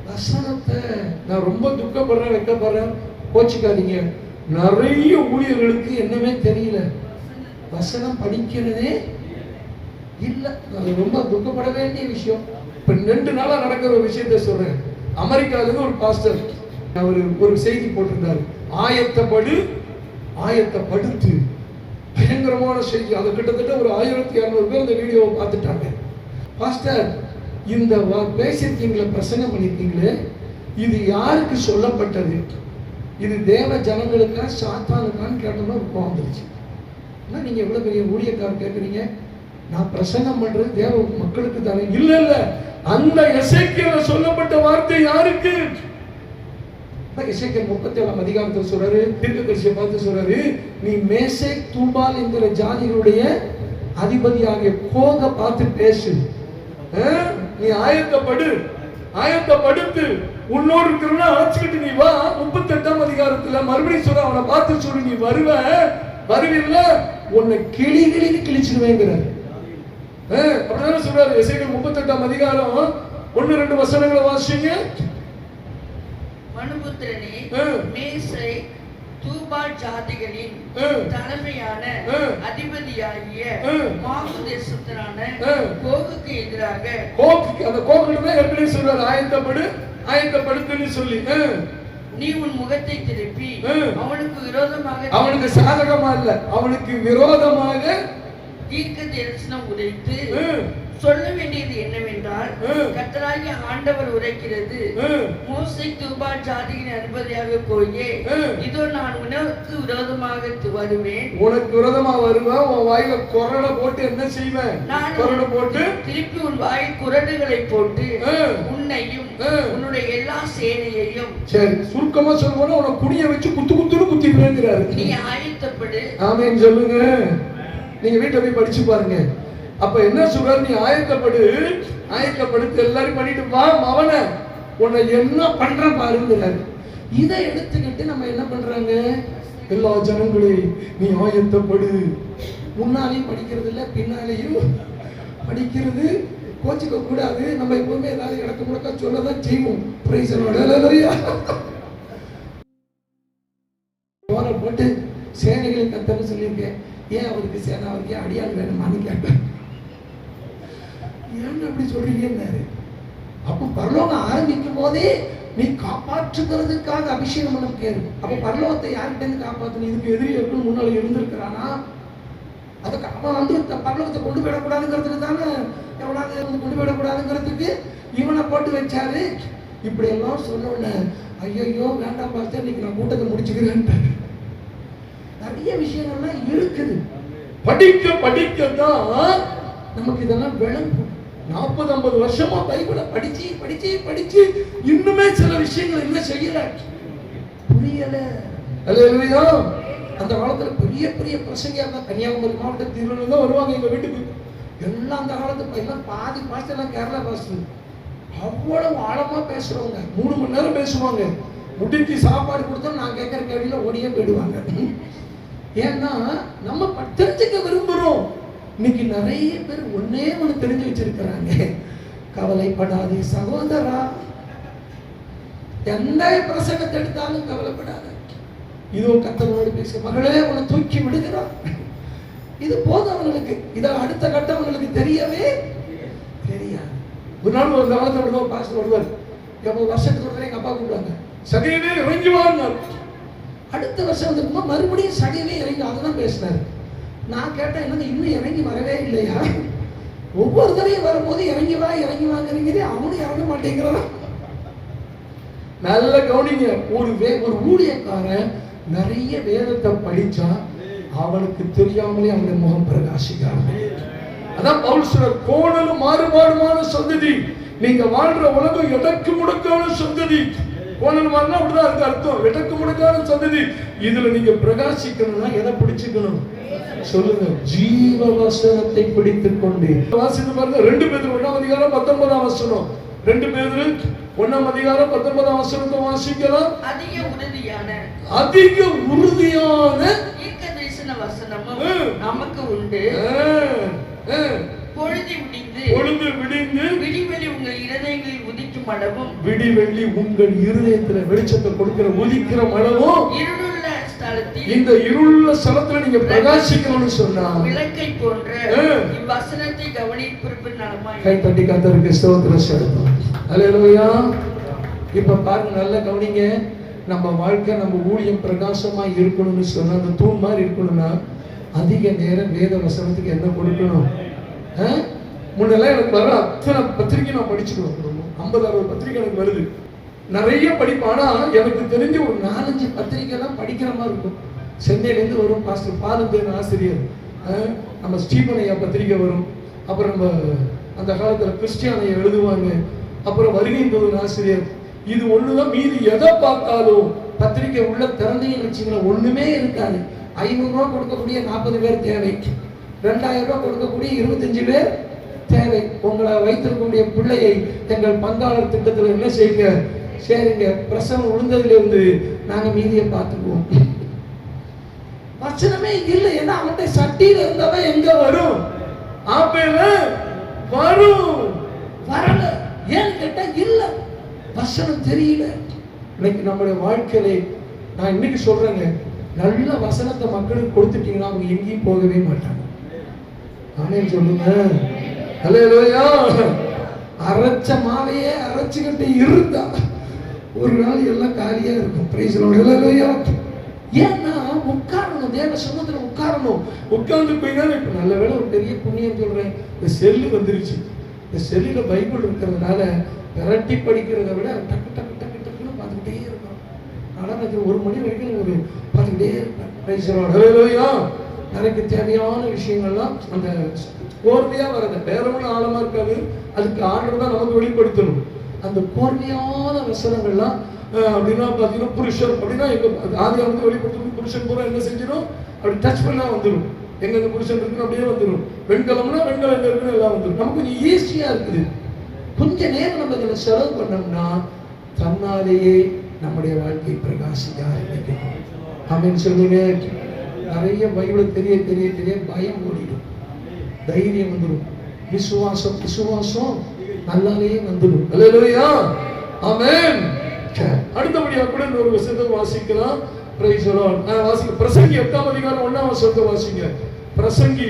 வசனத்தை. நான் ரொம்ப துக்கப்படுறேன், வெக்கப்படுறேன், கோச்சிக்காதீங்க. நிறைய ஊழியர்களுக்கு என்னமே தெரியல, வசனம் படிக்கிறதே இல்ல. அது ரொம்ப துக்கப்பட வேண்டிய விஷயம். இப்ப 2 நாளா நடக்கிற ஒரு விஷயத்தை சொல்றேன். அமெரிக்கால ஒரு பாஸ்டர் அவர் ஒரு செய்தி போட்டிருந்தாரு, ஆயத்தப்படுத்து. பயங்கரமான செய்தி. அது கிட்டத்தட்ட ஒரு 1200 பேர் அந்த வீடியோவை பார்த்துட்டாங்க. பாஸ்டர், இந்த பேசியிருக்கீங்களே, பிரசங்கம் பண்ணியிருக்கீங்களே, இது யாருக்கு சொல்லப்பட்டது? இது தேவ ஜனங்களுக்கா சாத்தானுக்கான்னு கேட்டோம்னா கோவம் வந்துருச்சு. ஆனால் நீங்கள் எவ்வளோ பெரிய ஊழியக்காரர் கேட்குறீங்க, நான் பிரசங்கம் பண்றது தேவ மக்களுக்கு தானே. இல்ல இல்ல, அந்த எசேக்கியேல் சொல்லப்பட்ட வார்த்தை யாருக்கு? எசேக்கியேல் 37ஆம் அதிகாரத்தில் சொல்றாரு, தீர்க்கதரிசியை பார்த்து சொல்றாரு, நீ மேசேக் தூபால் என்கிற ஜாதிகளுடைய அதிபதியாகிய கோக பார்த்து பேசு. நீ ஆயத்தப்படுத்து, உன்னோடு இருக்கிறவன அழைச்சிக்கிட்டு நீ வா. 38ஆம் அதிகாரத்துல மறுபடியும் சொல்ற, அவனை பார்த்து சொல்லு, நீ வருவில்ல, உன்னை கிழிச்சிடுவேங்கிறார். அப்படிதான் சொல்றாரு. எசேக்கியேல் 38ஆம் அதிகாரம் 1-2 வசனங்களை வாசிங்க. மனுபுத்திரனே, மேசை தூபால் ஜாதிகளின் தலைமையான அதிபதியாகிய மாகு தேசத்திலான கோகுக்கு எதிராக, அந்த கோகுக்கு எப்படி சொல்றாரு, ஆயத்தப்படுத்துன்னு சொல்லி, நீ உன் முகத்தை திருப்பி அவனுக்கு விரோதமாக, அவனுக்கு சாதகமா இல்ல, அவனுக்கு விரோதமாக தீர்க்க தரிசனம் உரைத்து சொல்ல வேண்டியது என்னவென்றால், கர்த்தராகிய ஆண்டவர் உரைக்கிறது, மோசே தூபால் ஜாதியின் அதிபதியாக போயே, இதோ நான் உனக்கு விரோதமாக வருவேன். உனக்கு விரோதமா வருவேன். உன் வாயில குரடை போட்டு என்ன செய்வேன்? நான் குரடை போட்டு திருப்பி உன் வாயில் குரடுகளை போட்டு உன்னையும் உன்னுடைய எல்லா சேனையையும். சரி, சுருக்கமா சொல்லுவோம், உன குடிய வச்சு குத்திடுவேங்கிறாரு. நீ ஆயத்தப்படு. ஆமென் சொல்லுங்க. நீங்க வீட்டை போய் படிச்சு பாருங்க. அப்ப என்ன சொல்றாரு, நீ ஆயத்தப்படுத்து, எல்லாரும் பண்ணிட்டு வா மவன, உன்னை என்ன பண்ற பாருங்கிறாரு. இதை எடுத்துக்கிட்டு நம்ம என்ன பண்றாங்க, எல்லா ஜனங்களையும் நீ ஆயத்தப்படு. முன்னாலையும் படிக்கிறது இல்ல, பின்னாலையும் படிக்கிறது. கோச்சிக்க கூடாது. நம்ம எப்பவுமே ஏதாவது இடத்து முடக்க சொல்லதான் செய்வோம். பிரைஸ் போட்டு சேனைகளை கத்தன்னு சொல்லியிருக்கேன். ஏன் அவருக்கு சேனை, அவருக்கு அடியாள் வேணுமான்னு கேட்டேன். ஏன் அப்படி சொல்றீங்கன்னாரு. அப்ப பரலோகம் ஆரம்பிக்கும் போதே நீ காப்பாற்றுகிறதுக்காக அபிஷேகம் பண்ண கேரு. அப்ப பரலோகத்தை யார்கிட்ட இருந்து காப்பாற்றணும்? இதுக்கு எதிரி எப்படி முன்னால இருந்திருக்கிறானா, அதுக்கு அவன் வந்து பரலோகத்தை கொண்டு போயிடக்கூடாதுங்கிறதுக்கு தானே, எவ்வளவு கொண்டு போயிடக்கூடாதுங்கிறதுக்கு இவனை போட்டு வச்சாரு. இப்படி எல்லாம் சொன்ன ஐயோ வேண்டாம் பார்த்து இன்னைக்கு நான் கூட்டத்தை முடிச்சுக்கிறேன். நிறைய விஷயங்கள்லாம் இருக்குது. படிக்கதான் நமக்கு இதெல்லாம் விளங்கும். 40-50 வருஷமா பைபிளை படிச்சு இன்னுமே சில விஷயங்கள் என்ன செய்யல, புரியல. அல்லேலூயா. அந்த காலத்துல பெரிய பெரிய பிரசங்கியா இருந்தா, கன்னியாகுமரி மாவட்டம் திருவள்ளூர் தான் வருவாங்க எங்க வீட்டுக்கு. எல்லாம் அந்த காலத்துல எல்லாம் பாதி பாஸ்டர் எல்லாம் கேரளா பாஸ்டர். அவ்வளவு ஆழமா பேசுறவங்க, 3 மணி நேரம் பேசுவாங்க. முடிஞ்சு சாப்பாடு கொடுத்தா நான் கேட்கிற கேள்வியில ஓடியே போயிடுவாங்க. ஏன்னா நம்ம தெரிஞ்சுக்க விரும்புறோம். இன்னைக்கு நிறைய பேர் ஒன்னே ஒண்ணு தெரிஞ்சு வச்சிருக்கிறாங்க, கவலைப்படாதே சகோதரா, எந்த பிரசங்கத்தை எடுத்தாலும் கவலைப்படாத, இதோ கர்த்தரோடு பேச மகளே உன்னை தூக்கி விடுகிறார். இது போதும் அவங்களுக்கு. இத அடுத்த கட்டம் அவங்களுக்கு தெரியவே தெரியாது. ஒரு நாள் ஒரு காலத்துல பாஸ்டர் வருவார், எவ்வளவு வருஷத்துக்கு ஒரு எங்க அப்பா கூப்பிடுவாங்க, சகையவே இறங்கி வாங்க. அடுத்த வருஷம் வந்து மறுபடியும் சகையவே இறங்கி, அதுதான் பேசினாரு. நான் கேட்டேன், என்னங்க இன்னும் இறங்கி வரவே இல்லையா? ஒவ்வொரு தடையும் வரும்போது இறங்கி வாங்கிறீங்க, அவனும் இறங்க மாட்டேங்கிறான். நல்ல கவனிங்க. ஒரு ஊழியக்காரன் நிறைய வேதத்தை படிச்சா அவனுக்கு தெரியாமலே அவனுடைய முகம் பிரகாசிக்கிறான். அதான் பவுல் சொல்றார், கோணலும் மாறுபாடுமான சந்ததி. நீங்க வாழ்ற உலகம் எதற்கு முடக்கான சந்ததி. கோணல் மாறினா அப்படிதான் இருக்கு அர்த்தம், எதற்கு முடக்கான சந்ததி. இதுல நீங்க பிரகாசிக்கணும்னா எதை பிடிச்சுக்கணும் சொல்லுங்க? ஜீவ வசனத்தை பிடித்துக் கொண்டு வாசித்து பாருங்க. 2 பேதுரு 1ஆம் அதிகாரம் 19ஆம் வசனம். 2 பேதுரு 1ஆம் அதிகாரம் 19ஆம் வசனத்தை வாசிக்கலாம். அதிக உறுதியான தீர்க்கதரிசன வசனமும் நமக்கு உண்டு. பொழுது விடிந்து விடிவெளி உங்கள் இருதயங்களில் உதிக்கும் அளவும், விடிவெள்ளி உங்கள் இருதயத்துல வெளிச்சத்தை கொடுக்கிற உதிக்கிற அளவும், இருளுள்ள ஸ்தலத்தில், இந்த இருளுள்ள ஸ்தலத்துல நீங்க பிரகாசிக்கணும்னு சொன்னா விளக்கை போன்ற இவ்வசனத்தை கவனிப்பிருப்பின் நலமாய். கை தட்டி கர்த்தருக்கு ஸ்தோத்திரம் செலுத்தும். அல்லேலூயா. இப்ப பாருங்க, நல்ல கவனிங்க. நம்ம வாழ்க்கை, நம்ம ஊழியம் பிரகாசமா இருக்கணும்னு சொன்னா, அந்த தூண் மாதிரி இருக்கணும்னா அதிக நேரம் வேத வசனத்துக்கு என்ன கொடுக்கணும்? முன்னெல்லாம் எனக்கு வர அத்தனை பத்திரிகை நான் படிச்சுக்கணும். 50-60 பத்திரிகை எனக்கு வருது. நிறைய படிப்பேன். ஆனா எனக்கு தெரிஞ்ச ஒரு 4-5 பத்திரிகை தான் படிக்கிற மாதிரி இருக்கும். சென்னையிலேருந்து வரும் பாஸ்டர் பாலந்தேன் ஆசிரியர், நம்ம ஸ்டீபனையா பத்திரிகை வரும். அப்புறம் நம்ம அந்த காலத்துல கிறிஸ்டியானையா எழுதுவாங்க. அப்புறம் வருகின்ற ஆசிரியர். இது ஒண்ணுதான். மீதி எதை பார்த்தாலும் பத்திரிகை உள்ள திறந்தையும் வச்சுங்களேன், ஒண்ணுமே இருக்காது. 500 ரூபாய் கொடுக்கக்கூடிய 40 பேர் தேவை. 2000 ரூபாய் கொடுக்கக்கூடிய 25 பேர் தேவை. உங்களை வைத்திருக்கக்கூடிய பிள்ளையை எங்கள் பங்காளர் திட்டத்தில் என்ன செய்யுங்க, சரிங்க. பிரசவம் விழுந்ததுல இருந்து நாங்க மீதியை பார்த்துக்குவோம். வசனமே இல்லை. ஏன்னா அவன்கிட்ட சட்டியில இருந்தவன் எங்க வரும்? ஆப்பேல வரும். வரல. ஏன் கேட்டா இல்ல, வசனம் தெரியல. இன்னைக்கு நம்முடைய வாழ்க்கையில நான் இன்னைக்கு சொல்றேங்க, நல்ல வசனத்தை மக்களுக்கு கொடுத்துட்டீங்கன்னா அவங்க எங்கேயும் போகவே மாட்டாங்க. ஆமென் சொல்லுங்க. அல்லேலூயா. அரைச்ச மாவையே அரைச்சுக்கிட்டு இருந்தா ஒரு நாள் எல்லாம் காலியா இருக்கும். Praise the Lord. அல்லேலூயா. ஏன்னா உட்காரணும், தேவ சமூகத்துல உட்காரணும். உட்கார்ந்து போயினா இப்ப நல்ல வேளை ஒரு பெரிய புண்ணியம் சொல்றேன், இந்த செல்லு வந்துருச்சு. இந்த செல்லுல பைபிள் இருக்கிறதுனால விரட்டி படிக்கிறத விட டக்கு டக்கு டக்கு டக்குன்னு பார்த்துக்கிட்டே இருக்கோம். ஆனால் 1 மணி வரைக்கும் ஒரு பார்த்துக்கிட்டே இருப்பேன். Praise the Lord. அல்லேலூயா. எனக்கு தேவையான விஷயங்கள்லாம் அந்த கோர்வையா வரது, வேற ஒன்றும் ஆழமா இருக்காது. அதுக்கு ஆண்டவர் தான் நமக்கு வெளிப்படுத்தணும். அந்த கோர்வையான வசனங்கள்லாம் அப்படின்னா பார்த்தீங்கன்னா புருஷன் அப்படின்னா எங்க ஆதியா வந்து வெளிப்படுத்தணும். புருஷன் பூரா என்ன செஞ்சிடும், அப்படி டச் பண்ணா வந்துடும். எங்க இந்த புருஷன் இருக்குன்னு அப்படியே வந்துடும். வெண்கலம்னா வெண்கலம் எங்க இருக்குன்னு எல்லாம் வந்துடும். நமக்கு கொஞ்சம் ஈஸியா இருக்குது. கொஞ்ச நேரம் நம்ம இதில் செலவு பண்ணோம்னா தன்னாலேயே நம்முடைய வாழ்க்கை பிரகாசிக்க ஆரம்பிக்கும். ஆமென் சொல்லுங்க. நிறைய பைபிளை தெரிய தெரிய தெரிய பயம் ஓடிடும், தைரியம் வந்துடும், விசுவாசம் நல்லாலே வந்துடும். அல்லேலூயா. ஆமென். அடுத்தபடியாக கூட ஒரு வசனத்தை வாசிக்கலாம். Price the Lord. வாசிங்க. பிரசங்கி 8ஆம் அதிகாரம் 1ஆம் வசனத்தை வாசிங்க. பிரசங்கி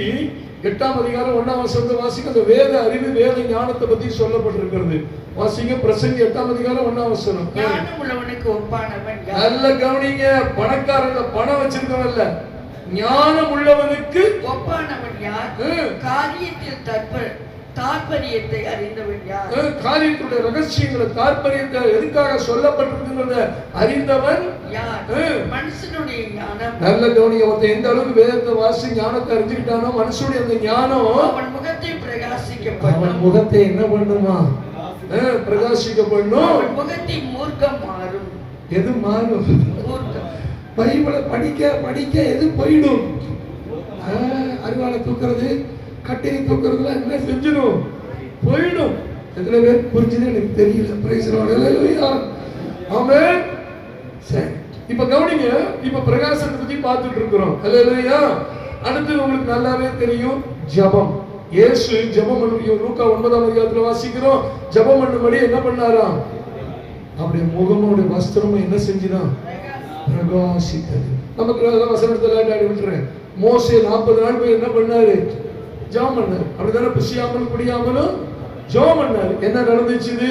8ஆம் அதிகாரம் 1ஆம் வசனத்தை வாசிங்க. அந்த வேத அறிவு, வேத ஞானத்தை பத்தி சொல்லப்பட்டிருக்கிறது. வாசிங்க. பிரசங்கி 8ஆம் அதிகாரம் 1ஆம் வசனம். ஞானம் உள்ளவனுக்கு ஒப்பானவன் யார்? நல்ல கவனிங்க. பணக்காரங்க பணம் வச்சிருக்கவன் இல்ல, ஞானம் உள்ளவனுக்கு ஒப்பானவன் யார்? காரியத்தில் தாற்பரியத்தை அறிந்தவன் யார்? காரியத்துடைய ரகசியங்களை, தாற்பரியத்தை எதுக்காக சொல்லப்பட்டிருக்கிறத அறிந்தவன் யார்? மனுஷனுடைய ஞானம். நல்ல கவனிங்க. ஒருத்தன் எந்த அளவுக்கு வேதத்தை வாசி ஞானத்தை அறிஞ்சுக்கிட்டானோ, மனுஷனுடைய அந்த ஞானம் அவன் முகத்தை பிரகாசிக்கப்படும். அவன் முகத்தை என்ன பண்ணுமா? பிரகாசிக்க பண்ணும். அவன் முகத்தின் மூர்க்கம் மாறும். எது மாறும்? மூர்க்கம். பைபிளை படிக்க படிக்க எது போயிடும்? அருவாளை தூக்குறது, கட்டையை தூக்குறதுல என்ன செஞ்சிடும்? போயிடும். எத்தனை பேர் புரிஞ்சுது எனக்கு தெரியல. Praise the Lord. அல்லேலூயா. ஆமென். சரி, இப்ப கவனிங்க. இப்ப பிரகாசத்தை பத்தி பார்த்துட்டு இருக்கிறோம். அல்லேலூயா. அடுத்து உங்களுக்கு நல்லாவே தெரியும் ஜெபம். இயேசு ஜெபம் பண்ணி லூக்கா 9ஆம் அதிகாரத்துல வாசிக்கிறோம். ஜெபம் பண்ணும்படி என்ன பண்ணாராம்? அப்படியே முகமோட வஸ்திரமும் என்ன செஞ்சுதான்? பிரகாசித்தது. நமக்கு வசனத்துல விட்டுறேன். மோசே 40 நாள் போய் என்ன பண்ணாரு? ஜெபம் பண்ணாரு. அப்படிதானே? புசியாமலும் குடியாமலும் ஜெபம் பண்ணாரு. என்ன நடந்துச்சு?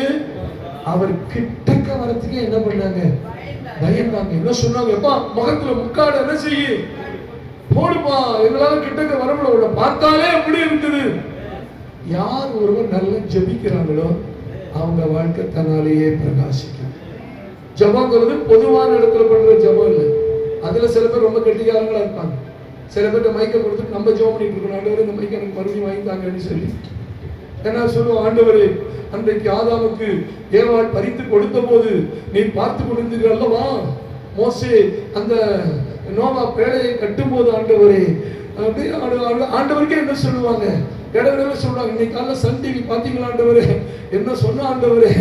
அவர் கிட்டக்க வரத்துக்கு என்ன பண்ணாங்க? பயந்தாங்க. என்ன சொன்னாங்க? எப்பா முகத்துல முக்காடு என்ன செய்ய போடுப்பா, எங்களால கிட்டக்க வர முடியல, பார்த்தாலே அப்படி இருக்குது. யார் ஒருவர் நல்லா ஜெபிக்கிறாங்களோ அவங்க வாழ்க்கை தன்னாலேயே பிரகாசிக்கும். ஜெபங்கிறது பொதுவான இடத்துல பண்ற ஜெபம் இல்லை. அதுல சில பேர் ரொம்ப கெட்டிக்காரங்களா இருப்பாங்க. சில பேர்ட்ட மைக்க கொடுத்துட்டு நம்ம ஜெபம் பண்ணிட்டு இருக்கணும். ஆண்டவரே இந்த மைக்க எனக்கு மறுபடியும் வாங்கித்தாங்கன்னு சொல்லி என்ன சொல்லுவோம்? ஆண்டவரே, அன்றைக்கு ஆதாமுக்கு ஏவாள் பறித்து கொடுத்த போது நீ பார்த்து கொண்டிருந்தீர்கள் அல்லவா? மோசே அந்த நோவா பேழையை கட்டும் போது ஆண்டவரே ஆண்டவருக்கே என்ன சொல்லுவாங்க? இடவிடவே சொல்லுவாங்க. இன்னைக்கு காலைல சன் டிவி பாத்தீங்களா ஆண்டவரே? என்ன சொன்ன ஆண்டவரே?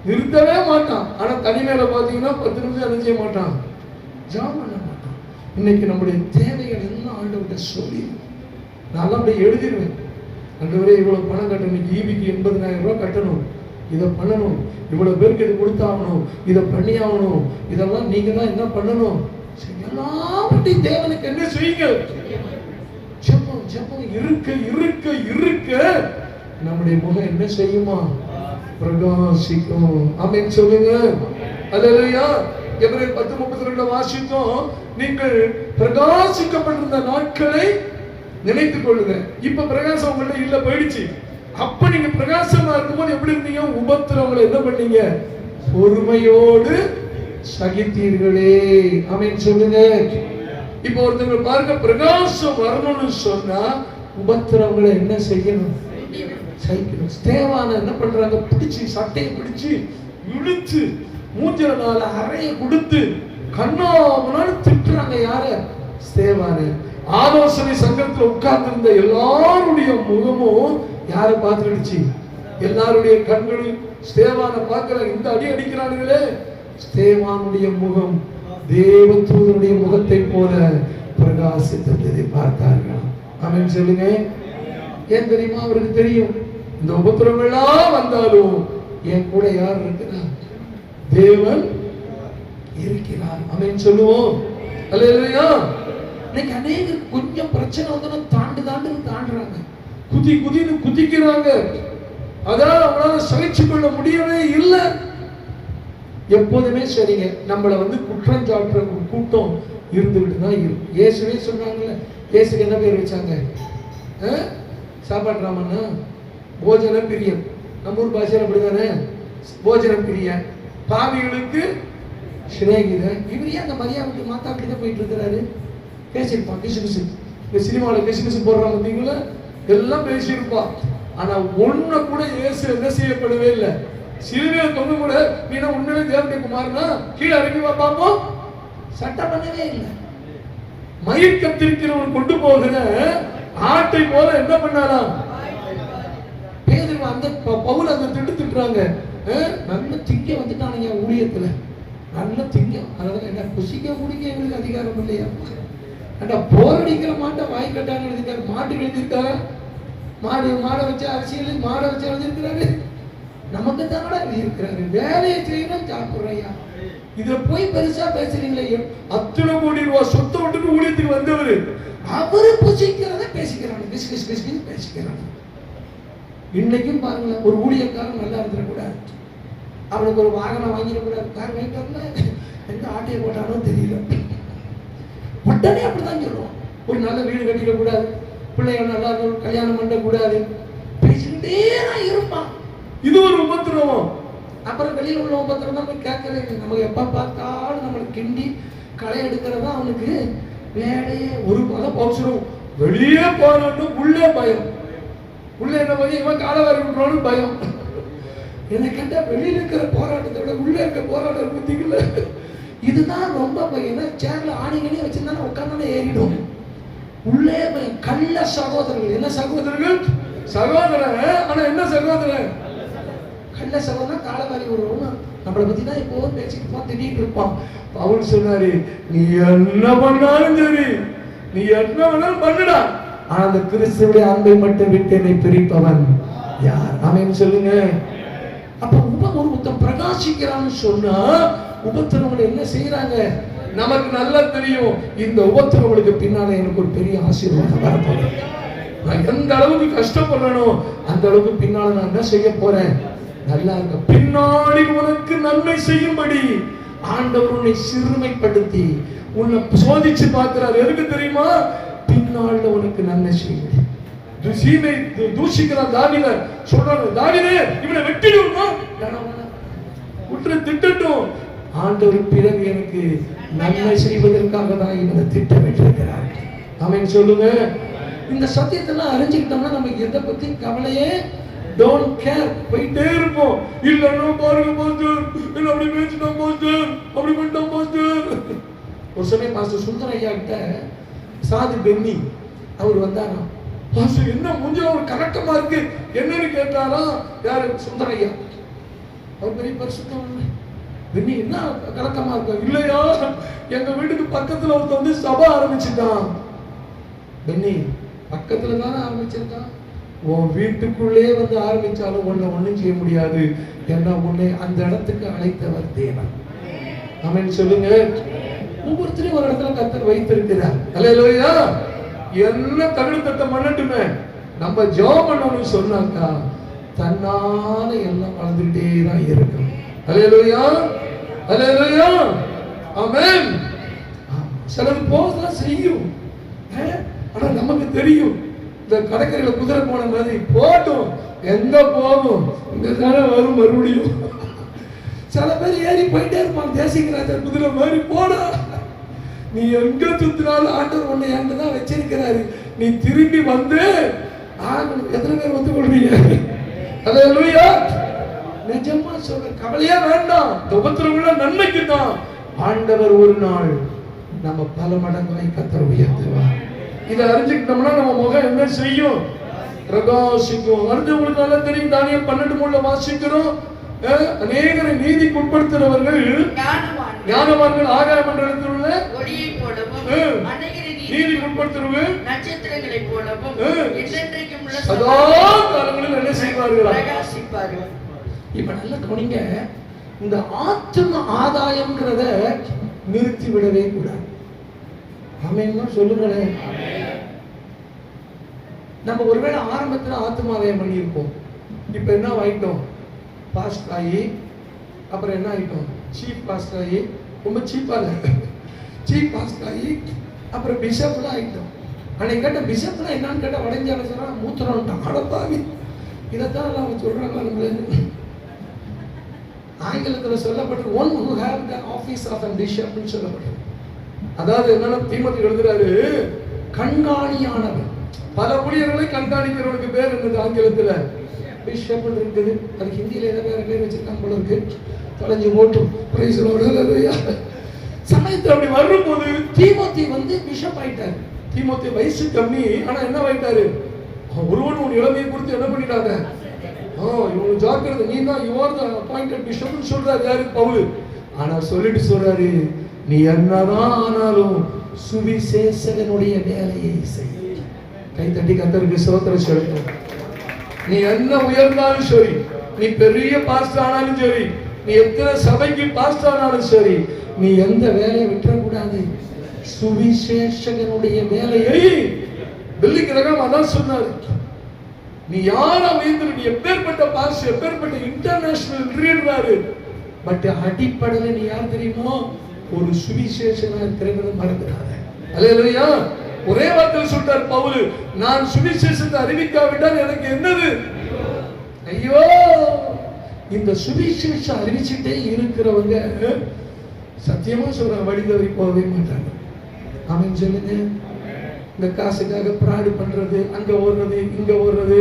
நிறுத்தவே மாட்டான். ஆனா தனிமையில பாத்தீங்கன்னா 10 நிமிஷம் என்ன செய்ய மாட்டான், ஜெபம் பண்ண மாட்டான். இன்னைக்கு நம்முடைய தேவைகள் என்ன ஆண்டவர்கிட்ட சொல்லி நான் அப்படியே எழுதிடுவேன். ஆண்டவரே இவ்வளவு பணம் கட்டணும், ஈபிக்கு 80,000 ரூபாய் கட்டணும், இதை பண்ணணும், இவ்வளவு பேருக்கு இது கொடுத்தாகணும், இதை பண்ணி ஆகணும், இதெல்லாம் நீங்க தான் என்ன பண்ணணும். எல்லாவற்றையும் தேவனுக்கு என்ன செய்யுங்க, ஜெபம் ஜெபம் இருக்க இருக்க இருக்க நம்முடைய முகம் என்ன செய்யுமா, பிரகாசிக்கும். ஆமென் சொல்லுங்க. அல்லேலூயா. எபிரேயர் 10:32 வாசித்தோம். நீங்கள் பிரகாசிக்கப்பட்டிருந்த நாட்களை நினைத்துக் கொள்ளுங்க. இப்ப பிரகாசம் உங்கள்ட்ட இல்ல, போயிடுச்சு. அப்ப நீங்க பிரகாசமா இருக்கும்போது எப்படி இருந்தீங்க, உபத்திரவங்களை என்ன பண்ணீங்க, பொறுமையோடு சகித்தீர்களே. ஆமென் சொல்லுங்க. இப்ப ஒருத்தங்க பாருங்க, பிரகாசம் வரணும்னு சொன்னா உபத்திரவங்களை என்ன செய்யணும், சகிக்கணும். ஸ்தேவான என்ன பண்றாங்க, பிடிச்சு சட்டையை பிடிச்சு இழுத்து மூஞ்சனால அறைய கொடுத்து கண்ணாமனாலும் திட்டுறாங்க. யார, ஸ்தேவான. ஆலோசனை சங்கத்துல உட்கார்ந்து இருந்த எல்லாருடைய முகமும் யாரை பார்த்துடுச்சு, எல்லாருடைய கண்களும் ஸ்தேவான பார்க்கிறாங்க. இந்த அடி அடிக்கிறானுங்களே, ஸ்தேவானுடைய முகம் தேவதூதனுடைய முகத்தை போல பிரகாசித்ததை பார்த்தார்கள். ஆமென் சொல்லுங்க. ஏன் தெரியுமா, அவருக்கு தெரியும் இந்த உபத்திரவங்கள்லாம் வந்தாலும் என் கூட யார் இருக்கிறார், தேவன் இருக்கிறார். ஆமென் சொல்லுவோம். அல்லேலூயா. இன்னைக்கு அநேகருக்கு கொஞ்சம் பிரச்சனை வந்தாலும் தாண்டுறாங்க, குதின்னு குதிக்கிறாங்க. அதான் அவங்களால சகிச்சு கொள்ள முடியவே இல்லை. எப்போதுமே சரிங்க, நம்மளை குற்றம் சாட்டுற கூட்டம் இருந்துகிட்டு தான் இருக்கும். இயேசுவே சொன்னாங்கல்ல, இயேசுக்கு என்ன பேர் வச்சாங்க, சாப்பாட்டு ராமன்னா போஜன பிரியன். நம்ம ஊர் பாஷையில் அப்படிதானே, போஜன பிரியன். பாவிகளுக்கு சிநேகிதன். இவர் அந்த மரியாதை மாத்தா அப்படிதான் போயிட்டு இருக்கிறாரு. பேசியிருப்பான் கிசுகிசு, இந்த சினிமாவில் கிசுகிசு போடுறாங்க பார்த்தீங்களா, எல்லாம் பேசியிருப்பான். ஆனா ஒண்ணு கூட இயேசு என்ன செய்யப்படவே இல்லை. சிலுவையை தொங்க கூட நீ உண்மையிலே தேவனுடைய குமாரனா கீழே இறங்கி வா பாப்போம், சட்டம் பண்ணவே இல்லை. மயிர் கத்திருக்கிறவன் கொண்டு போகிற ஆட்டை போல என்ன பண்ணாராம், பேதுரு அந்த பவுல் அந்த திட்டுறாங்க. நல்ல திங்க வந்துட்டானுங்க ஊழியத்துல, நல்ல திங்க. அதாவது என்ன, குசிக்க குடிக்க எங்களுக்கு அதிகாரம் இல்லையா, போரடிக்கிற மாட்டை வாய் கட்டாங்க எழுதிருக்காரு, மாட்டு எழுதியிருக்காரு, மாடை வச்சு அரசியல் மாடை வச்சு எழுதியிருக்கிறாரு. நமக்கு தானடா இருக்கிறாரு, வேலையை செய்யணும் சாப்பிடுறையா. இதுல போய் பெருசா பேசுறீங்களே, அத்தனை கோடி ரூபாய் சொத்தை விட்டு ஊழியத்துக்கு வந்தவர், அவரு புசிக்கிறத பேசிக்கிறாங்க, பேசிக்கிறாங்க. இன்னைக்கும் பாருங்க, ஒரு ஊழியக்காரன் நல்லா இருந்துடக்கூடாது, அவனுக்கு ஒரு வாகனம் வாங்கிடக்கூடாது, கார் வாங்கிட்டாருல எந்த ஆட்டையை போட்டானோ தெரியல, உடனே அப்படிதான் சொல்லுவோம். ஒரு நல்ல வீடு கட்டிடக்கூடாது, பிள்ளைகள் நல்லா கல்யாணம் பண்ணக்கூடாது, பேசிக்கிட்டே தான் இருப்பான். இது ஒரு உபத்திரவம். அப்புறம் வெளியில் உள்ள உபத்திரம் தான் போய் கேட்கறது. நமக்கு எப்ப பார்த்தாலும் நம்மளை கிண்டி களை எடுக்கிறதா அவனுக்கு வேலையே. ஒரு மதம் பௌசரம், வெளியே போனோன்னு உள்ளே பயம். உள்ள என்ன பயம், இவன் காலவாரி விட்டுறோன்னு பயம். என்ன கேட்டா வெளியில இருக்கிற போராட்டத்தை விட உள்ள இருக்க போராட்டம் பத்திக்கல, இதுதான் ரொம்ப பயம். சேர்ல ஆணிகளே வச்சிருந்தாலும் உட்கார்ந்தாலே ஏறிடும். உள்ளே பயம். கள்ள சகோதரர்கள். என்ன சகோதரர்கள், சகோதரன். ஆனா என்ன சகோதரன், கள்ள சகோதரன் காலவாரி விடுறோம். நம்மளை பத்தி தான் இப்போ பேசிட்டு இருப்பான், திட்டிட்டு இருப்பான். பவுல் சொன்னாரு, நீ என்ன பண்ணாலும் சரி, நீ என்ன பண்ணாலும் பண்ணுடா, ஆனா அந்த கிறிஸ்துவுடைய அன்பை மட்டும் விட்டு என்னை பிரிப்பவன் யார். ஆமென் சொல்லுங்க. அப்ப ஒரு புத்தம் பிரகாசிக்கிறான்னு சொன்னா உபத்திரவங்களை என்ன செய்யறாங்க, நமக்கு நல்லா தெரியும். இந்த உபத்திரவங்களுக்கு பின்னால எனக்கு ஒரு பெரிய ஆசீர்வாதம் வரப்போகுது. நான் எந்த அளவுக்கு கஷ்டப்படுறேனோ அந்த அளவுக்கு பின்னால நான் என்ன செய்ய போறேன், நல்லா இருக்க. பின்னாடி உனக்கு நன்மை செய்யும்படி ஆண்டவர் உன்னை சிறுமைப்படுத்தி உன்னை சோதிச்சு பார்க்கிறார். எதுக்கு தெரியுமா, பின்னால உனக்கு நன்மை செய்யும்படி. தூஷிக்கிறான் தாவீதை, சொல்றாங்க தாவீதே இவனை வெட்டிடுமா, விட்டு திட்டட்டும், ஆண்டவர் பிறகு எனக்கு நன்மை செய்வதற்காக தான் இவனை திட்டமிட்டிருக்கிறார். ஆமென் சொல்லுங்க. இந்த சத்தியத்தெல்லாம் அறிஞ்சுக்கிட்டோம்னா நமக்கு எதை பத்தி கவலையே don't care, போயிட்டே இருப்போம். இல்லன்னா பாருங்க பாஸ்டர், இல்ல அப்படி பேசிட்டோம் பாஸ்டர், அப்படி பண்ணிட்டோம் பாஸ்டர். ஒரு சமயம் பாஸ்டர் சுந்தர ஐயா கிட்ட சாது பென்னி அவர் வந்தாராம். பாஸ்டர் என்ன மூஞ்சில ஒரு கலக்கமா இருக்கு, என்னன்னு கேட்டாரா யாரு, சுந்தர ஐயா. அவர் பெரிய பரிசுத்தம். பெண்ணி என்ன கலக்கமா இருக்கா? இல்லையா, எங்க வீட்டுக்கு பக்கத்துல ஒருத்த வந்து சபை ஆரம்பிச்சுட்டான். பெண்ணி பக்கத்துல தானே ஆரம்பிச்சிருக்கான், உன் வீட்டுக்குள்ளே வந்து ஆரம்பிச்சாலும் உன்னை ஒண்ணும் செய்ய முடியாது. ஏன்னா உன்னை அந்த இடத்துக்கு அழைத்தவர் தேவன். ஆமென் சொல்லுங்க. ஒவ்வொருத்தரையும் ஒரு இடத்துல கர்த்தர் வைத்திருக்கிறார். அல்லேலூயா. என்ன தகுடு தட்ட மண்ணட்டுமே, நம்ம ஜெபம் பண்ணணும்னு சொன்னாக்கா தன்னால எல்லாம் வளர்ந்துட்டே தான் இருக்கும். அல்லேலூயா, அல்லேலூயா, ஆமென். சிலது போகதான் செய்யும், ஆனா நமக்கு தெரியும் இந்த கடற்கரையில குதிரை போன மாதிரி போட்டும், எங்க போகும் இங்க தானே வரும் மறுபடியும். சில பேர் ஏறி போயிட்டே இருப்பான், தேசிகராஜர் குதிரை மாதிரி போட. நீ எங்க சுத்தினாலும் ஆண்டவர் உன்னை அங்கதான் வச்சிருக்கிறாரு. நீ திரும்பி வந்து எத்தனை பேர் வந்து கொள்வீங்க? அல்லேலூயா. நிஜமா சொல்ற, கவலையே வேண்டாம். உபத்திரவுள்ள நன்மைக்கு தான். ஆண்டவர் ஒரு நாள் நம்ம பல மடங்காய் கர்த்தர் உயர்த்துவார். இதை அறிஞ்சுக்கிட்டோம்னா நம்ம முகம் என்ன செய்யும்? பிரகாசிக்கும். அறிஞ்சவங்களுக்கு நல்லா தெரியும். தானியேல் 12:3 வாசிக்கிறோம். அநேகரை நீதிக்கு உட்படுத்துறவர்கள் ஞானவான்கள் ஆகாய மண்டலத்தில் உள்ள ஒளியை போலவும் நீதிக்கு உட்படுத்துறவர்கள் நட்சத்திரங்களைப் போலவும் என்றென்றைக்கும் உள்ள சதா காலங்களில் என்ன செய்வார்கள்? பிரகாசிப்பார்கள். இப்ப நல்லா கவனிங்க, இந்த ஆத்ம ஆதாயம்ங்கிறத நிறுத்தி விடவே கூடாது. ஆமென் சொல்லுங்களேன். நம்ம ஒருவேளை ஆரம்பத்துல ஆத்ம ஆதாயம் பண்ணியிருப்போம். இப்ப என்ன ஆயிட்டோம்? பாஸ்டர் ஆகி, அப்புறம் என்ன ஆயிட்டோம்? சீஃப் பாஸ்டர் ஆகி, ரொம்ப சீப்பா இல்லை, சீஃப் பாஸ்டர் ஆகி, அப்புறம் பிஷப்லாம் ஆயிட்டோம். அன்னைக்கு கேட்ட பிஷப்னா என்னன்னு கேட்ட உடஞ்சால சொன்னா மூத்திரம் அடப்பாவி. இதைத்தான் அவங்க சொல்றாங்க. நம்மள ஆங்கிலத்தில் சொல்லப்பட்டு one who have the office of a bishop ன்னு சொல்லப்பட்டது. அதாவது என்னன்னா தீமோத்தேயு எழுதுறாரு, கண்காணியானவன். பல ஊழியர்களை கண்காணிக்கிறவனுக்கு பேர் என்னது ஆங்கிலத்துல? பிஷப் இருக்குது. அது ஹிந்தியில ஏதோ வேற பேர் வச்சிருக்காங்க போல இருக்கு. தொலைஞ்சு ஓட்டும். Praise Lord. ஹல்லேலூயா. சமயத்துல அப்படி வரும்போது தீமோத்தேயு வந்து பிஷப் ஆயிட்டாரு. தீமோத்தேயு வயசு கம்மி, ஆனா என்ன ஆயிட்டாரு? ஒருவன் உன் இளமையை குறித்து என்ன பண்ணிட்டாங்க? இவங்க ஜாக்கிரதை, நீ தான் யூ ஆர் த அப்பாயிண்டட் பிஷப்னு சொல்றாரு யாரு? பவுல். ஆனா சொல்லிட்டு சொல்றாரு, நீ என்னதான் ஆனாலும் சுவிசேஷகனுடைய வேலையை செய். கை தட்டி கர்த்தருக்கு ஸ்தோத்திரம் சொல்லுங்க. நீ என்ன உயர்ந்தாலும் சரி, நீ பெரிய பாஸ்டர் ஆனாலும் சரி, நீ எத்தனை சபைக்கு பாஸ்டர் ஆனாலும் சரி, நீ எந்த வேலையை விட்டுறக்கூடாது. சுவிசேஷகனுடைய வேலையை. வெள்ளிக்கிழமை அதான் சொன்னாரு, நீ யாரா உயர்ந்து, நீ எப்பேற்பட்ட பாஸ்டர், எப்பேற்பட்ட இன்டர்நேஷனல் லீடராரு, பட் அடிப்படையில் நீ யார் தெரியுமோ? ஒரு சுவிசேஷனா இருக்கிறத மறந்துடாத. அல்லேலூயா. ஒரே வார்த்தையில் சொல்றார் பவுல், நான் சுவிசேஷத்தை அறிவிக்காவிட்டால் எனக்கு என்னது? ஐயோ. இந்த சுவிசேஷம் அறிவிச்சுட்டே இருக்கிறவங்க சத்தியமா சொல்றாங்க, வழிதவறி போகவே மாட்டாங்க. ஆமென் சொல்லுங்க. இந்த காசுக்காக பிராடு பண்றது, அங்க ஓடுறது இங்க ஓடுறது,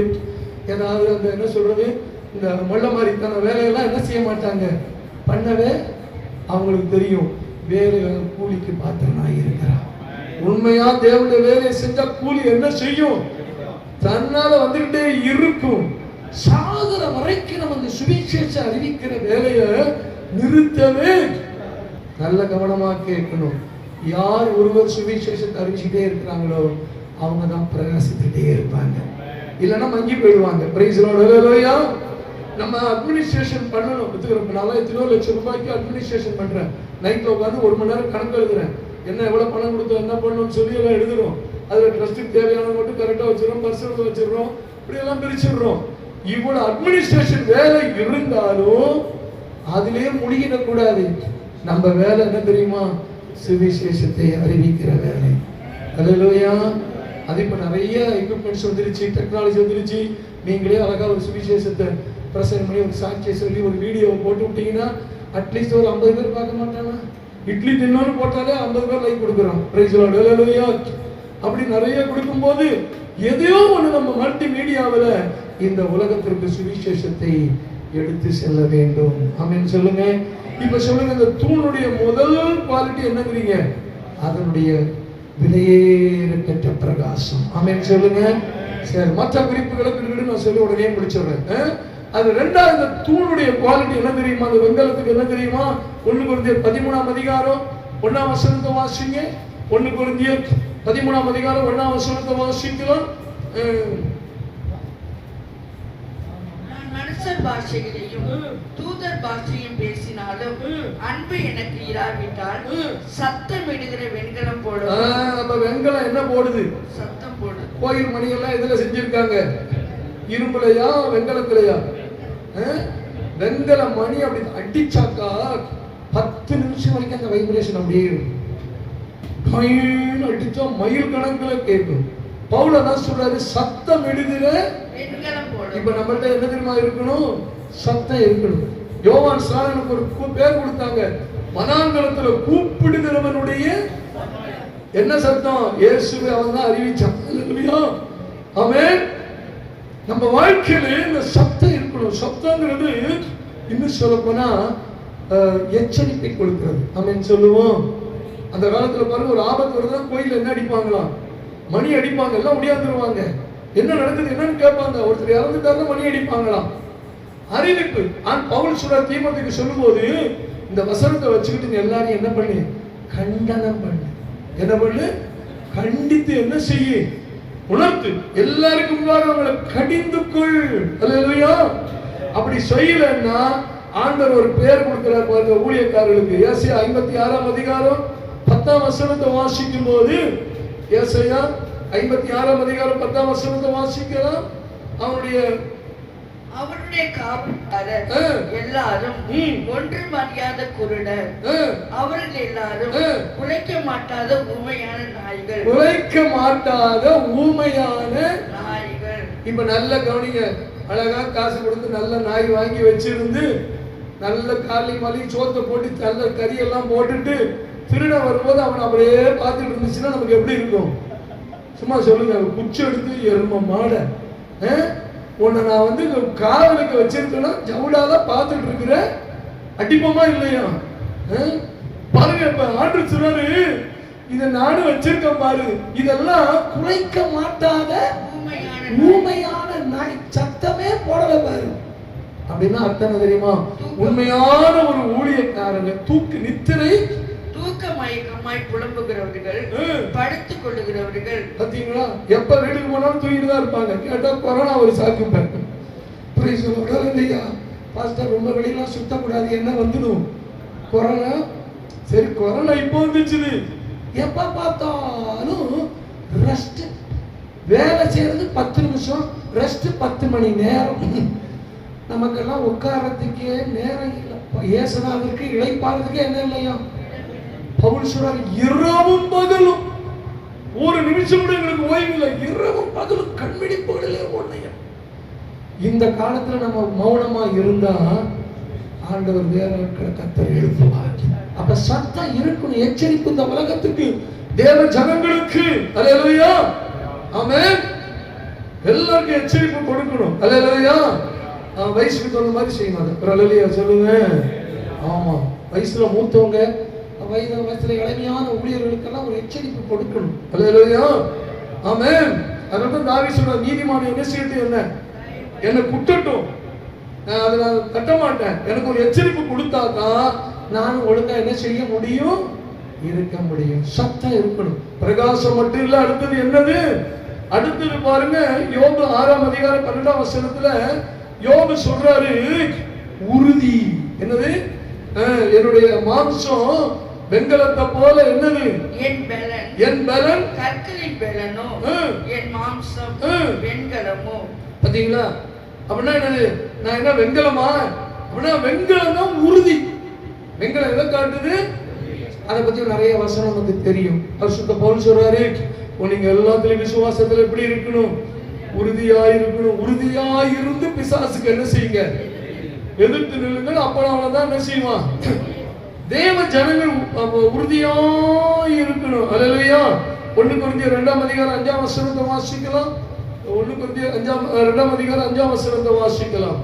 ஏதாவது அந்த என்ன சொல்றது, இந்த மொள்ள மாதிரி தன வேலையெல்லாம் என்ன செய்ய மாட்டாங்க, பண்ணவே. அவங்களுக்கு தெரியும் வேறு கூலிக்கு பாத்திரனா இருக்கிறான். உண்மையா தேவனுடைய வேலையை செஞ்சா கூலி என்ன செய்யும்? தன்னால வந்துகிட்டே இருக்கும். சாகர வரைக்கும் நம்ம இந்த சுவிசேஷ அறிவிக்கிற வேலையை நிறுத்தவே. நல்ல கவனமா கேட்கணும். யார் ஒருவர் சுவிசேஷத்தை அறிவிச்சுட்டே இருக்கிறாங்களோ அவங்க தான் பிரகாசித்துட்டே இருப்பாங்க, இல்லைன்னா மங்கி போயிடுவாங்க. Praise Lord. ஹல்லேலூயா. நம்ம அட்மினிஸ்ட்ரேஷன் பண்ணணும். நான் எத்தனையோ லட்சம் ரூபாய்க்கு அட்மினிஸ்ட்ரேஷன் பண்றேன். நைட்ல உட்காந்து 1 மணி நேரம் கணக்கு எழுதுறேன். என்ன எவ்வளவு பணம் கொடுத்தோம், என்ன பண்ணணும்னு சொல்லி எல்லாம் எழுதுறோம். அதுல ட்ரஸ்ட்டுக்கு தேவையானது மட்டும் கரெக்டா வச்சிடறோம், பர்சனல் வச்சிடறோம், இப்படி எல்லாம் பிரிச்சிடுறோம். இவ்வளவு அட்மினிஸ்ட்ரேஷன் வேலை இருந்தாலும் அதிலே முடிகிடக்கூடாது. நம்ம வேலை என்ன தெரியுமா? சுவிசேஷத்தை அறிவிக்கிற வேலை. அல்லேலூயா. அது இப்ப நிறைய எக்யூப்மெண்ட்ஸ் வந்துருச்சு, டெக்னாலஜி வந்துருச்சு. நீங்களே அழகா ஒரு சுவிசேஷத்தை பிரசங்கம் பண்ணி ஒரு சாட்சியை சொல்லி ஒரு வீடியோவை போட்டு விட்டீங்கன்னா அட்லீஸ்ட் ஒரு 50 பேர் பார்க்க மாட்டானா? இட்லி தின்னோன்னு போட்டாலே 50 பேர் லைக் கொடுக்குறோம். Praise Lord. ஹல்லேலூயா. அப்படி நிறைய கொடுக்கும்போது எதையோ ஒண்ணு நம்ம மல்டி மீடியாவில் இந்த உலகத்திற்கு சுவிசேஷத்தை எடுத்து செல்ல வேண்டும். ஆமென் சொல்லுங்க. இப்ப சொல்லுங்க, இந்த தூணுடைய முதல் குவாலிட்டி என்னங்கிறீங்க? அதனுடைய விலையேறப்பெற்ற பிரகாசம். ஆமென் சொல்லுங்க. சரி, மற்ற குறிப்புகளை நான் சொல்லி உடனே முடிச்சிடுறேன். அது ரெண்டாவது தூணுடைய குவாலிட்டி என்ன தெரியுமா? அந்த வெண்கலத்துக்கு என்ன தெரியுமா? 1 கொரிந்தியர் 13ஆம் அதிகாரம் 1ஆம் வசனத்தை வாசிங்க. 1 கொரிந்தியர் 13ஆம் அதிகாரம் 1ஆம் வசனத்தை வாசிக்கலாம். மனுஷர் பாஷைகளையும் தூதர் பாஷையும் பேசினாலும் அன்பு எனக்கு இராவிட்டால் சத்தம் இடுகிற வெண்கலம் போடும். அப்ப வெண்கலம் என்ன போடுது? சத்தம் போடுது. கோயில் மணியெல்லாம் இதுல செஞ்சிருக்காங்க, இரும்புலையா வெண்கலத்திலையா? வெண்கல மணி அப்படி அடிச்சாக்கா 10 நிமிஷம் வரைக்கும் அந்த வைப்ரேஷன் அப்படியே அடிச்சா மைல் கணக்குல கேட்கும். பவுல் என்ன சொல்றாரு? சத்தம் இடுகிற வெண்கலம் போடும். இப்ப நம்மள்ட்ட என்ன தெரியுமா இருக்கணும்? சத்தம் இருக்கணும். யோவான் ஸ்நானனுக்கு ஒரு பேர் கொடுத்தாங்க, வனாந்தரத்துல கூப்பிடுகிறவனுடைய என்ன சத்தம்? இயேசுவை அவன் தான் அறிவிச்சான். ஆமென். நம்ம வாழ்க்கையில இந்த சத்தம் இருக்கணும். சத்தங்கிறது இன்னும் சொல்ல போனா எச்சரிக்கை கொடுக்கிறது. ஆமென் சொல்லுவோம். அந்த காலத்துல பாருங்க, ஒரு ஆபத்து வருதுன்னா கோயில என்ன அடிப்பாங்களாம்? மணி அடிப்பாங்க. எல்லாம் முடியாந்துருவாங்க. என்ன நடக்குது என்னன்னு கேட்பாங்க. ஒருத்தர் இறந்துட்டாருன்னா மணி அடிப்பாங்களாம். அறிவிப்பு. பவுல் சொல்றார் தீமோத்தேயுக்கு சொல்லும்போது, இந்த வசனத்தை வச்சுக்கிட்டு எல்லாரும் என்ன பண்ணு? கண்டனம் பண்ணு. என்ன பண்ணு? கண்டித்து என்ன செய்ய? உணர்த்து. எல்லாருக்கும் முன்னாடி அவங்களை கடிந்துக்குள். அல்லேலூயா. அப்படி செய்யலன்னா ஆண்டவர் ஒரு பேர் கொடுக்கிறார் பாருங்க ஊழியக்காரர்களுக்கு. ஏசாயா 56ஆம் அதிகாரம் 10ஆம் வசனத்தை வாசிக்கும் போது, ஏசாயா 56ஆம் அதிகாரம் 10ஆம் வசனத்தை வாசிக்கலாம். அவருடைய காவல்காரர் எல்லாரும் ஒன்றும் அறியாத குருடர். அவர்கள் எல்லாரும் குலைக்க மாட்டாத ஊமையான நாய்கள். குலைக்க மாட்டாத ஊமையான நாய்கள். இப்ப நல்ல கவனிங்க. அழகா காசு கொடுத்து நல்ல நாய் வாங்கி வச்சிருந்து நல்ல காலி மலி சோத்தை போட்டு நல்ல கறியெல்லாம் போட்டுட்டு திருட வரும்போது அவன் அப்படியே பார்த்துட்டு இருந்துச்சுன்னா நமக்கு எப்படி இருக்கும்? சும்மா சொல்லுங்க. குச்சி எடுத்து எரும மாட உன்னை நான் வந்து காவலுக்கு வச்சிருக்கேன்னா ஜவுடாதான் பார்த்துட்டு இருக்கிற, அடிப்பமா இல்லையா? பாருங்க, இப்ப ஆண்டு சொல்றாரு, இத நானும் வச்சிருக்கேன் பாரு. இதெல்லாம் குலைக்க மாட்டாத ஊமையான நாய். சத்தமே போடல பாரு. அப்படின்னா அர்த்தம் தெரியுமா? உண்மையான ஒரு ஊழியக்காரங்க தூக்கு நித்திரை தூக்க மயக்கமாய் புலம்புகிறவர்கள், படுத்துக் கொள்ளுகிறவர்கள். பாத்தீங்களா? எப்ப வீட்டுக்கு போனாலும் தூங்கிட்டு தான் இருப்பாங்க. கேட்டா கொரோனா ஒரு சாக்கு இல்லையா? பாஸ்டர் ரொம்ப வெளியெல்லாம் சுத்தக்கூடாது, என்ன வந்துடும் கொரோனா. சரி, கொரோனா இப்போ வந்துச்சு. எப்ப பார்த்தாலும் ரெஸ்ட். வேலை செய்யறது 10 நிமிஷம், ரெஸ்ட் 10 மணி நேரம். நமக்கெல்லாம் உட்காரத்துக்கே நேரம் இல்லை. ஏசனாவிற்கு இளைப்பாறதுக்கு என்ன இல்லையா? பவுல் சொல்றார், இரவும் பகலும் ஒரு நிமிஷம் கூட எங்களுக்கு ஓய்வு இல்லை. இரவும் பகலும் கண்விழிப்புகளே ஒன்றையா. இந்த காலத்துல நம்ம மௌனமா இருந்தா ஆண்டவர் வேற கர்த்தர் எழுப்புவார். அப்ப சத்தம் இருக்கணும். எச்சரிப்பு இந்த உலகத்துக்கு, தேவ ஜனங்களுக்கு. அல்லேலூயா. ஆமென். எல்லாருக்கும் எச்சரிப்பு கொடுக்கணும். அல்லேலூயா. வயசுக்கு தகுந்த மாதிரி செய்யணும். அல்லேலூயா சொல்லுங்க. ஆமா, வயசுல மூத்தவங்க, வயசுல இளமையான ஊழியர்களுக்கெல்லாம் ஒரு எச்சரிப்பு கொடுக்கணும். அல்லேலூயா. ஆமென். அதனால தாவீது சொல்றார், நீதிமான் என்ன செய்யட்டும், என்ன குட்டட்டும், அதை நான் தட்ட மாட்டேன். எனக்கு ஒரு எச்சரிப்பு கொடுத்தாதான் நானும் ஒழுங்கா என்ன செய்ய முடியும், இருக்க முடியும். சத்தம் இருக்கணும். பிரகாசம் மட்டும் இல்ல. அடுத்தது என்னது? அடுத்தது பாருங்க, யோபு 6ஆம் அதிகாரம் 12ஆம் வசனத்துல யோபு சொல்றாரு, உறுதி. என்னது? என்னுடைய மாம்சம் வெண்கலத்தை போல என்னது? என் பலன் கற்களின் பலனோ, என் மாம்சம் வெண்கலமோ. பாத்தீங்களா? அப்படின்னா என்னது? நான் என்ன வெண்கலமா? அப்படின்னா வெண்கலம் தான் உறுதி. வெண்கலம் எதை காட்டுது? அதை பத்தி நிறைய வசனம் நமக்கு தெரியும். பரிசுத்த பவுல் சொல்றாரு, நீங்க எல்லாத்துலயும் விசுவாசத்துல எப்படி இருக்கணும்? உறுதியாயிருக்கணும். உறுதியாயிருந்து பிசாசுக்கு என்ன செய்யுங்க? எதிர்த்து நில்லுங்கள். அப்ப அவனதான் என்ன செய்வான்? தேவ ஜனங்கள் உறுதியாயிருக்கணும். அல்லேலூயா. 1 கொரிந்தியர் 2ஆம் அதிகாரம் 5ஆம் வசனத்தை வாசிக்கலாம். 1 கொரிந்தியர் 2ஆம் அதிகாரம் 5ஆம் வசனத்தை வாசிக்கலாம்.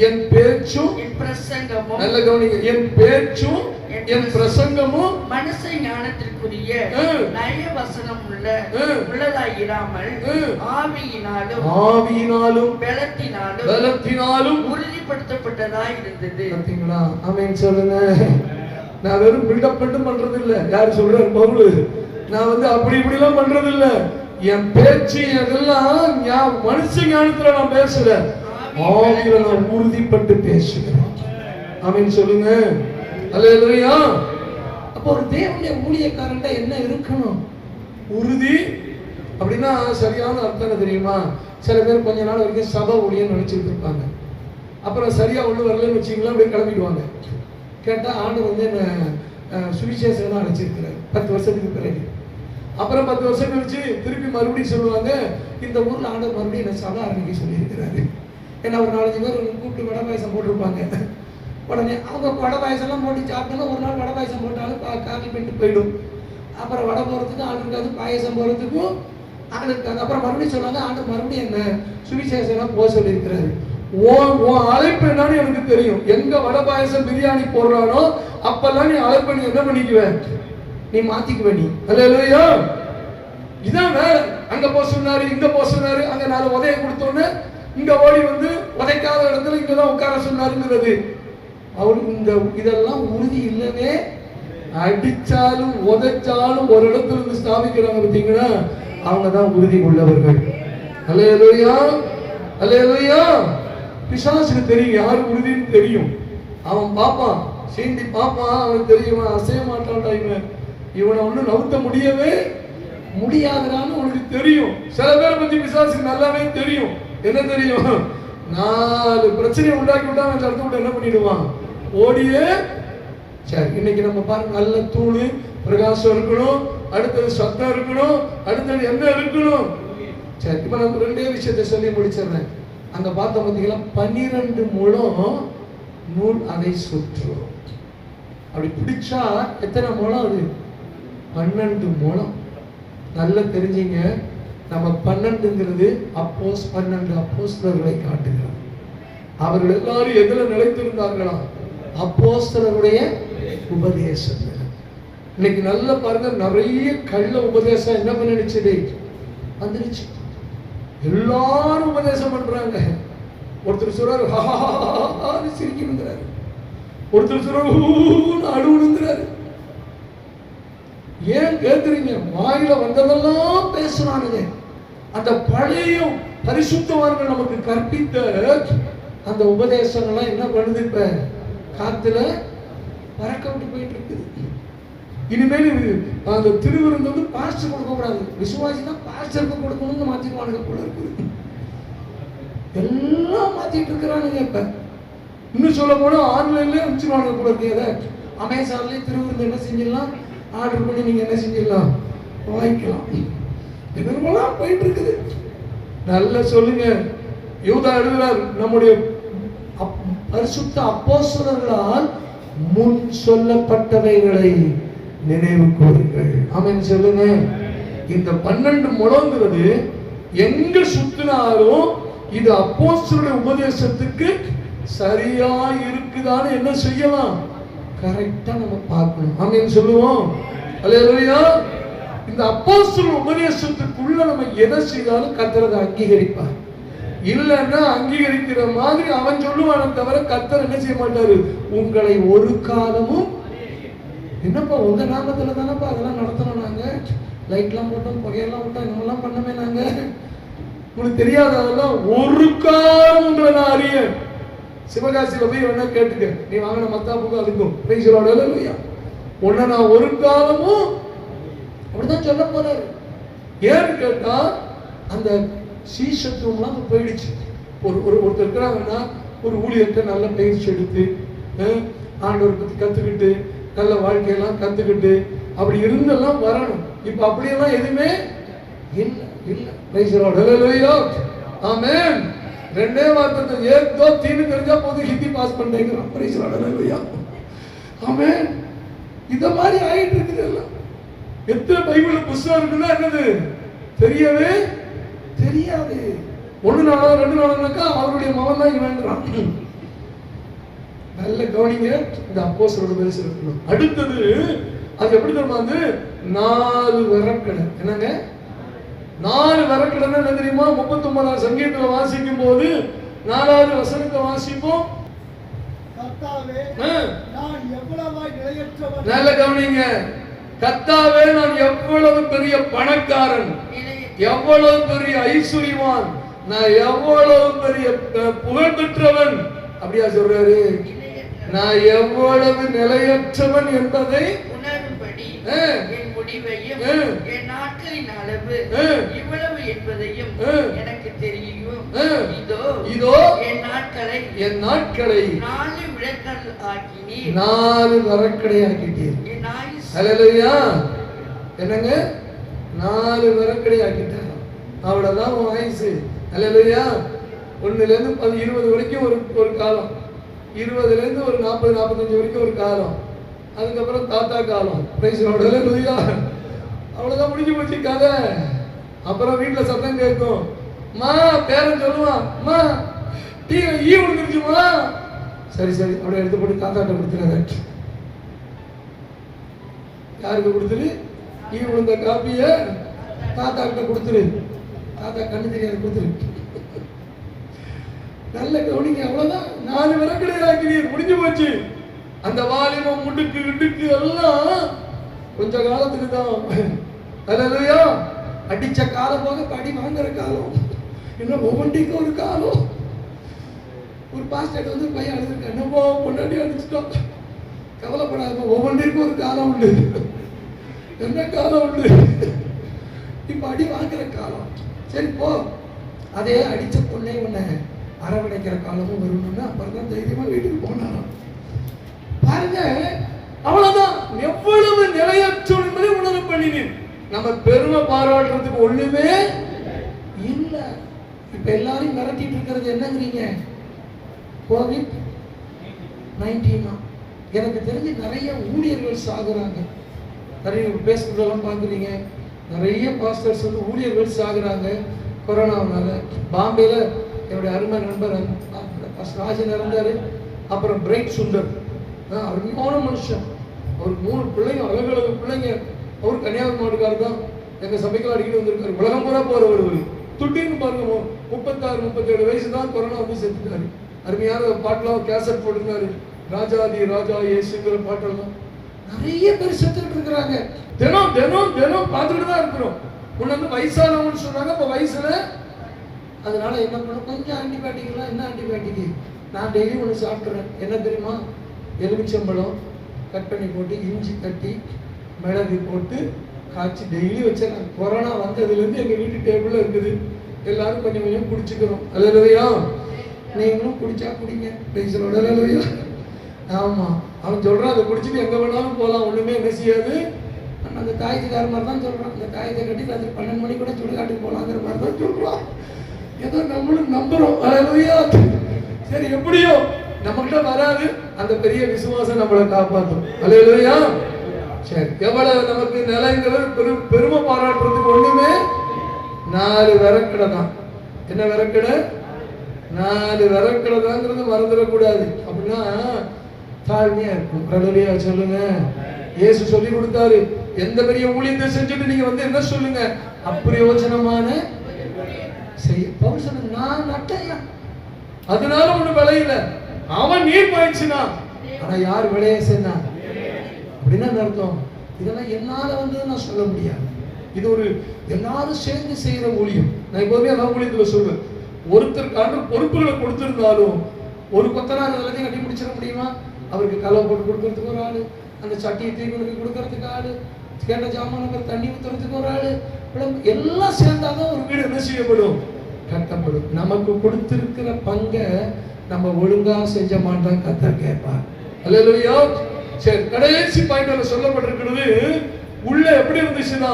என் பேச்சும் என் பிரசங்கமும், நல்ல கவனிங்க, என் பேச்சும் என் பிரசங்கமும் மனுஷ ஞானத்திற்குரிய நய வசனம் உள்ளதாயிராமல் ஆவியினாலும் பலத்தினாலும் உறுதிப்படுத்தப்பட்டதாய் இருந்தது. பாத்தீங்களா? ஆமென் சொல்லுங்க. நான் வெறும் பில்டப் மட்டும் பண்றது இல்ல. யாரு சொல்றாரு? பவுல். நான் அப்படி இப்படி எல்லாம் பண்றது இல்ல. என் பேச்சு அதெல்லாம் மனுஷ ஞானத்துல நான் பேசல, ஆவியில நான் உறுதிப்பட்டு பேசுகிறேன். ஆமென் சொல்லுங்க. அல்லேலூயா. அப்போ ஒரு தேவனுடைய ஊழியக்காரன்ட்ட என்ன இருக்கணும்? உறுதி. அப்படின்னா சரியான அர்த்தம் தெரியுமா? சில பேர் கொஞ்ச நாள் வரைக்கும் சபை ஊழியம் நினைச்சிட்டு இருப்பாங்க. அப்புறம் சரியா ஒண்ணு வரலன்னு வச்சுக்கலாம், அப்படியே கிளம்பிடுவாங்க. கேட்டா ஆண்டு என்ன சுவிசேஷம் தான் அழைச்சிருக்கிறார் 10 வருஷத்துக்கு பிறகு. அப்புறம் 10 வருஷம் கழிச்சு திருப்பி மறுபடியும் சொல்லுவாங்க, இந்த ஊர்ல ஆண்டு மறுபடியும் என்ன சபை ஆரம்பிக்க சொல்லியிருக்கிறாரு. ஏன்னா ஒரு 4-5 பேர் கூப்பிட்டு வடை பாயசம் போட்டிருப்பாங்க. உடனே அவங்க வடை பாயசம் எல்லாம் போட்டு சாப்பிட்டாலும் ஒரு நாள் வடை பாயசம் போட்டாலும் காலி பண்ணிட்டு போயிடும். அப்புறம் வடை போறதுக்கும் ஆள் இருக்காது, பாயசம் போறதுக்கும் ஆள் இருக்காது. அப்புறம் மறுபடியும் சொன்னாங்க, ஆண்டு மறுபடியும் என்ன சுவிசேஷம் போக சொல்லியிருக்கிறாரு. அழைப்பு என்னன்னு எனக்கு தெரியும். எங்க வடை பாயசம் பிரியாணி போடுறானோ அப்பெல்லாம் நீ அழைப்பு நீ என்ன பண்ணிக்குவேன்? நீ மாத்திக்குவே. நீ அல்லேலூயா. இதான் வேலை. அங்க போக சொன்னாரு, இங்க போக சொன்னாரு, அங்க 4 உதையை கொடுத்தோன்னு இங்க ஓடி உதைக்காத இடத்துல இங்கதான் உட்கார சொன்னாருங்கிறது. இதெல்லாம் உறுதி இல்லவே. அடிச்சாலும் உதைச்சாலும் ஒரு இடத்துல இருந்து ஸ்தாபிக்கிறாங்க பார்த்தீங்கன்னா, அவங்கதான் உறுதி உள்ளவர்கள். அல்லேலூயா, அல்லேலூயா. பிசாசுக்கு தெரியும் யாரு உறுதின்னு தெரியும். அவன் பாப்பான், சீண்டி பாப்பான், அவன் தெரியும் அசைய மாட்டான்டா, இவனை ஒண்ணு நவுத்த முடியவே முடியாதுன்னு உனக்கு தெரியும். சில பேரை பத்தி பிசாசுக்கு நல்லாவே தெரியும். என்ன தெரியும்? 4 பிரச்சனையை உண்டாக்கி விட்டா அந்த இடத்த விட்டு என்ன பண்ணிடுவான்? ஓடியே. சரி, இன்னைக்கு நம்ம பாருங்க, நல்ல தூணு பிரகாசம் இருக்கணும், அடுத்தது சத்தம் இருக்கணும், அடுத்தது என்ன இருக்கணும். சரி, இப்ப நம்ம 2 விஷயத்தை சொல்லி முடிச்சிடுறேன். அங்க பார்த்த பார்த்தீங்களா, 12 முழம் நூல் அதை சுற்றும். அப்படி பிடிச்சா எத்தனை முழம்? அது 12 முழம். நல்லா தெரிஞ்சுங்க, நம்ம 12ங்கிறது 12 அப்போஸ்தலர்களை காட்டுகிறோம். அவர்கள் எல்லாரும் எதுல நிலைத்திருந்தார்களா? அப்போஸ்தலருடைய உபதேசத்துல. இன்னைக்கு நல்லா பாருங்க, நிறைய கள்ள உபதேசம் என்ன பண்ணிடுச்சு? வந்துருச்சு. எல்லாரும் உபதேசம் பண்றாங்க. ஒருத்தர் சொல்றாரு சிரிக்கணுங்கிறாரு, ஒருத்தர் சொல்றாரு அழுவணுங்கிறாரு. ஏன் கேட்குறீங்க? வாயில வந்ததெல்லாம் பேசுறானுங்க. அந்த பழைய பரிசுத்தவான்கள் நமக்கு கற்பித்த அந்த உபதேசங்கள்லாம் என்ன பண்ணுது? இப்ப காத்துல பறக்க விட்டு போயிட்டு இருக்குது. இனிமேல் அந்த திருவிருந்து பாஸ்டர் கொடுக்க கூடாது, விசுவாசி தான் பாஸ்டருக்கு கொடுக்கணும்னு மாத்திடுவானுங்க போல இருக்குது. எல்லாம் மாத்திட்டு இருக்கிறானுங்க. இப்ப இன்னும் சொல்ல போனா ஆன்லைன்லயே அனுப்பிச்சிருவானுங்க போல இருக்கு. அமேசான்லயே திருவிருந்து என்ன செஞ்சிடலாம், ஆர்டர் பண்ணி நீங்க என்ன செஞ்சிடலாம், வாங்கிக்கலாம். இதெல்லாம் போயிட்டு இருக்குது. நல்லா சொல்லுங்க. யூதா எழுதுறார், நம்முடைய பரிசுத்த அப்போஸ்தலர்களால் முன் சொல்லப்பட்டவைகளை நினைவு கூறுங்கள். ஆமென் சொல்லுங்க. இந்த 12 முழங்கிறது எங்க சுத்தினாலும் இது அப்போஸ்தலருடைய உபதேசத்துக்கு சரியா இருக்குதான்னு என்ன செய்யலாம்? கரெக்டா நம்ம பார்க்கணும். ஆமென் சொல்லுவோம். அல்லேலூயா. இந்த அப்போஸ்தலர் உபதேசத்துக்குள்ள நம்ம எதை செய்தாலும் கர்த்தர் அங்கீகரிப்பார். இல்லைன்னா அங்கீகரிக்கிற மாதிரி அவன் சொல்லுவானே தவிர கர்த்தர் என்ன செய்ய மாட்டாரு? உங்களை ஒரு காலமும் என்னப்பா உங்க நாமத்துல தானப்பா அதெல்லாம் நடத்தணும், நாங்க லைட்லாம் போட்டோம், புகையெல்லாம் விட்டோம், என்னெல்லாம் பண்ணமே நாங்க, உங்களுக்கு தெரியாத அதெல்லாம் ஒரு காலம் உங்களை நான் அறிய. சிவகாசியில போய் வேணா கேட்டுக்க, நீ வாங்கின மத்தாப்புக்கும் அதுக்கும் இல்லையா, உன்னை நான் ஒரு காலமும் அப்படிதான் சொல்ல போறாரு. ஏன்னு கேட்டா அந்த சீசத்துவம்லாம் போயிடுச்சு. ஒருத்தர் இருக்கிறாங்கன்னா ஒரு ஊழியத்தை நல்ல பயிற்சி எடுத்து ஆண்டவர் பத்தி கத்துக்கிட்டு நல்ல வாழ்க்கையெல்லாம் கத்துக்கிட்டு அப்படி இருந்தெல்லாம் வரணும். இப்ப அப்படியெல்லாம் எதுவுமே இல்லை. ஆமென். 2 வார்த்தை ஏதோ தீனு தெரிஞ்சா போதும் ஹிந்தி பாஸ் பண்ணிக்கிறான். ஆமென். இத மாதிரி ஆயிட்டு இருக்குது. எல்லாம் எத்தனை பைபிள் புத்தகம் இருக்குன்னா என்னது தெரியவே தெரியாது. 1 நாளோ 2 நாளுனாக்கா அவருடைய மகன் தான் இவன்றான். நல்ல கவனிங்க, இந்த அப்போஸ்தலரோட பெருசு இருக்கணும். அடுத்தது அது எப்படி தெரியுமா? வந்து 4 விறக்கடை. என்னங்க 4 விறக்கடைன்னா என்ன தெரியுமா? 39ஆம் சங்கீதத்துல வாசிக்கும் போது 4வது வசனத்தை வாசிப்போம். கர்த்தாவே, நான் எவ்வளவாய் நிலையற்றவன். நல்ல கவனிங்க, கர்த்தாவே நான் எவ்வளவு பெரிய பணக்காரன், எவ்வளவு பெரிய ஐஸ்வர்யவான், நான் எவ்வளவு பெரிய புகழ் பெற்றவன். அப்படியா சொல்றாரு? நான் எவ்வளவு நிலையற்றவன் என்பதை உணரும்படி என் முடிவையும் என் நாட்களின் அளவு இவ்வளவு என்பதையும் எனக்கு தெரியும். இதோ என் நாட்களை 4 விறக்கடை ஆக்கினீர். 4 விறக்கடை ஆக்கிட்டீர். என் ஆயுசு ஹல்லேலூயா. என்னங்க 4 விறக்கடை ஆக்கிட்டார். அவ்வளவுதான் உன் ஆயுசு. ஹல்லேலூயா. 1ல இருந்து 20 வரைக்கும் ஒரு காலம், 20ல இருந்து ஒரு 40 45 வரைக்கும் ஒரு காலம், அதுக்கப்புறம் தாத்தா காலம். Praise Lord. ஹல்லேலூயா. அவ்வளவுதான், முடிஞ்சு போச்சு கதை. அப்புறம் வீட்டுல சத்தம் கேட்கும். மா பேரன் சொல்லுவான், மா டீ ஈ விழுந்துருச்சுமா. சரி சரி அப்படியே எடுத்து போட்டு தாத்தாட்ட கொடுத்துருங்க. யாருக்கு கொடுத்துரு? ஈ விழுந்த காப்பிய தாத்தா கிட்ட கொடுத்துரு. தாத்தா கண்ணு தெரியாது கொடுத்துரு. நல்ல கவனிங்க, அவ்வளவுதான். 4 விறக்கடை ஆக்கினீர். முடிஞ்சு போச்சு. அந்த வாலிபம் முடுக்கு இடுக்கு எல்லாம் கொஞ்ச காலத்துக்கு தான். ஹல்லேலூயா. அடிச்ச காலம் போக படி வாங்குற காலம், இன்னும் ஒவ்வொன்றைக்கும் ஒரு காலம். ஒரு பாஸ்டர் வந்து பையன் அழுதுருக்க, என்னப்போ பொண்டாட்டி அடிச்சுட்டோம், கவலைப்படாத, ஒவ்வொன்றிற்கும் ஒரு காலம் உண்டு. என்ன காலம் உண்டு? இப்ப அடி வாங்குற காலம். சரி போ. அதே அடிச்ச பொண்ணே உன்னை அரவணைக்கிற காலமும் வரணும்னா அப்புறம் தான் தைரியமா வீட்டுக்கு போனாராம். பாருங்க, அவ்வளவுதான். எவ்வளவு நிலையற்ற என்பதை உணர பண்ணினேன். நம்ம பெருமை பாராட்டுறதுக்கு ஒண்ணுமே இல்ல. இப்ப எல்லாரையும் மிரட்டிட்டு இருக்கிறது என்னங்கிறீங்க? COVID-19. எனக்கு தெரிஞ்சு நிறைய ஊழியர்கள் சாகுறாங்க. நிறைய பேஸ்புக் எல்லாம் பாக்குறீங்க, நிறைய பாஸ்டர்ஸ் வந்து ஊழியர்கள் சாகுறாங்க கொரோனாவனால. பாம்பேல என்னுடைய அருமை நண்பர் ராஜன் இறந்தாரு. அப்புறம் பிரைட் சுந்தர், அருமையான மனுஷன். அவர் 3 பிள்ளைங்க, அழகழகு பிள்ளைங்க. அவர் கன்னியாகுமரிக்காரர் தான், எங்க சபைக்கு அடிக்கடி வந்திருக்காரு. உலகம் பூரா போறவர். துட்டின்னு பாருங்க, 36 37 வயசு தான் கொரோனா வந்து செத்துட்டாரு. அருமையான பாட்டெல்லாம் கேசட் போட்டுருந்தாரு. ராஜாதி ராஜா இயேசுங்கிற பாட்டெல்லாம். நிறைய பேர் செத்துட்டு இருக்கிறாங்க. தினம் தினம் தினம் பார்த்துட்டு தான் இருக்கிறோம். முன்ன வந்து வயசானவங்கன்னு சொன்னாங்க, இப்ப வயசுல. அதனால என்ன பண்ண, கொஞ்சம் ஆன்டிபயோட்டிக்லாம். என்ன ஆன்டிபயோட்டிக்? நான் டெய்லி ஒன்று சாப்பிட்றேன். என்ன தெரியுமா? எலுமிச்சம்பழம் கட் பண்ணி போட்டு, இஞ்சி தட்டி, மிளகு போட்டு காய்ச்சி டெய்லி வச்சிடறேன். கொரோனா வந்ததுலேருந்து எங்கள் வீட்டு டேபிளில் இருக்குது. எல்லாரும் கொஞ்சம் கொஞ்சம் குடிச்சுக்கிறோம். அல்லேலூயா. நீங்களும் குடிச்சா குடிங்க. பேசலோட அல்லேலூயா. ஆமாம், அவன் சொல்கிறான், அதை குடிச்சிட்டு எங்கே வேணாலும் போகலாம், ஒன்றுமே என்ன செய்யாது. அந்த காய்கறிக்கார மாதிரி தான் சொல்கிறான். அந்த காய்கறி கட்டி ராத்திரி 12 மணி கூட சுடுகாட்டுக்கு போகலாங்கிற மாதிரி தான் சொல்கிறான். ஏதோ நம்மளும் நம்புகிறோம். அல்லேலூயா. சரி, எப்படியோ நம்மகிட்ட வராது. அந்த பெரிய விசுவாசம் நம்மளை காப்பாற்றும். அல்லேலூயா. சரி, எவ்வளவு நமக்கு நிலைங்கிறது பெருமை பாராட்டுறதுக்கு ஒண்ணுமே 4 விறக்கடை தான். என்ன விறக்கடை? 4 விறக்கடை தாங்கிறது மறந்துடக்கூடாது. அப்படின்னா தாழ்மையா இருக்கும். அல்லேலூயா சொல்லுங்க. இயேசு சொல்லி கொடுத்தாரு, எந்த பெரிய ஊழியத்தை செஞ்சுட்டு நீங்க வந்து என்ன சொல்லுங்க? அப்பிரயோஜனமான செய்ய. பவுல் சொன்ன, நான் நட்டையா, அதனால ஒண்ணு விளையல. அவன் நீர் பாய்ச்சினா, ஆனா யார் விளைய செஞ்சா? அப்படின்னா அர்த்தம். இதெல்லாம் என்னால வந்து நான் சொல்ல முடியாது. இது ஒரு எல்லாரும் சேர்ந்து செய்யற ஊழியம். நான் எப்போதுமே எல்லா ஊழியத்துல சொல்லுவேன், ஒருத்தருக்கான பொறுப்புகளை கொடுத்திருந்தாலும் ஒரு கொத்தனார் எல்லாத்தையும் கட்டி முடிச்சிட முடியுமா? அவருக்கு கலவை போட்டு கொடுக்கறதுக்கு ஒரு ஆளு, அந்த சட்டியை தீர்வுக்கு கொடுக்கறதுக்கு ஆளு, கேட்ட ஜாமான் தண்ணி ஊத்துறதுக்கு ஒரு ஆளு, எல்லாம் சேர்ந்தாதான் ஒரு வீடு என்ன செய்யப்படும்? கட்டப்படும். நமக்கு கொடுத்திருக்கிற பங்கை நம்ம ஒழுங்கா செஞ்ச மாட்டோம், கர்த்தர் கேட்பார். அல்லேலூயா. சரி, கடைசி பாயிண்ட்ல சொல்லப்பட்டிருக்கிறது, உள்ள எப்படி இருந்துச்சுன்னா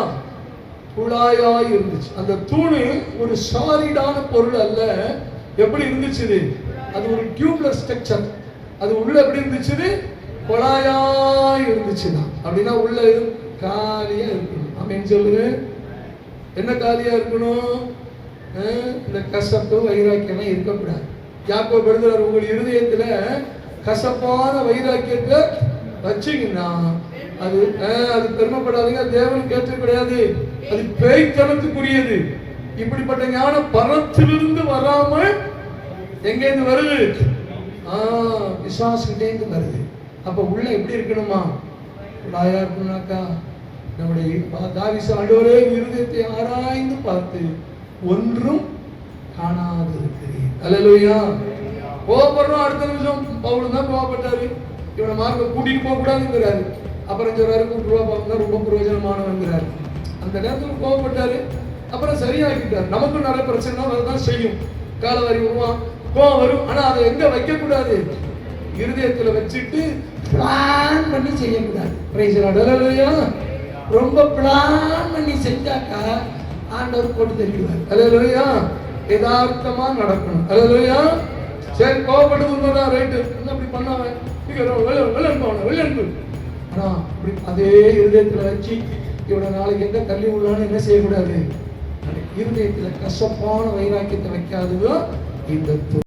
குழாயாய் இருந்துச்சு. அந்த தூணு ஒரு சாலிடான பொருள் அல்ல. எப்படி இருந்துச்சு? அது ஒரு டியூப்லெஸ் ஸ்ட்ரக்சர். அது உள்ள எப்படி இருந்துச்சு? குழாயாய் இருந்துச்சுதான். அப்படின்னா உள்ள காலியா இருக்கணும். ஆமென் சொல்லுங்க. என்ன காலியா இருக்கணும்? இந்த கசப்பு வைராக்கியம் இருக்கக்கூடாது. யாக்கோபு எழுதுறார், உங்கள் இருதயத்துல கசப்பான வைராக்கியத்தை வச்சீங்கன்னா அது பெருமைப்படாதீங்க. தேவன் கேட்டு கிடையாது, அது பேய்த்தனத்துக்குரியது. இப்படிப்பட்ட ஞானம் பரத்திலிருந்து வராமல் எங்கேருந்து வருது? விசுவாசிக்கிட்டேந்து வருது. அப்ப உள்ள எப்படி இருக்கணுமா? உள்ளாயா இருக்கணும்னாக்கா நம்முடைய தாவீது ஆண்டவரே இருதயத்தை ஆராய்ந்து பார்த்து ஒன்றும் காணாது இருக்கிறேன். அல்லேலூயா. கோபப்படுறோம். அடுத்த நிமிஷம் பவுல் தான் கோபப்பட்டாரு, இவனை மார்க்க கூட்டிட்டு போக கூடாதுங்கிறாரு. அப்புறம் சொல்றாரு கூட்டு ரூபா பார்க்க ரொம்ப பிரயோஜனமானவங்கிறாரு. அந்த நேரத்தில் கோபப்பட்டாரு, அப்புறம் சரியாக்கிட்டார். நமக்கும் நிறைய பிரச்சனை வரதான் செய்யும். காலவாரி வருவான், கோபம் வரும். ஆனா அதை எங்க வைக்க கூடாது? இருதயத்துல வச்சுட்டு பிளான் பண்ணி செய்யக்கூடாது. Price the Lord. ரொம்ப பிளான் பண்ணி செஞ்சாக்கா ஆண்டவர் போட்டு தெரிவிப்பார். அல்லேலூயா. யதார்த்தமா நடக்கணும். அல்லேலூயா. சரி, கோபப்பட்டு உண்மைதா, ரைட்டு, என்ன அப்படி பண்ணாம வெளியன்பு. ஆனா இப்படி அதே இருதயத்துல வச்சு இவனை நாளைக்கு எங்க தள்ளி உள்ளான்னு என்ன செய்யக்கூடாது? இருதயத்துல கசப்பான வைராக்கியத்தை வைக்காததோ இந்த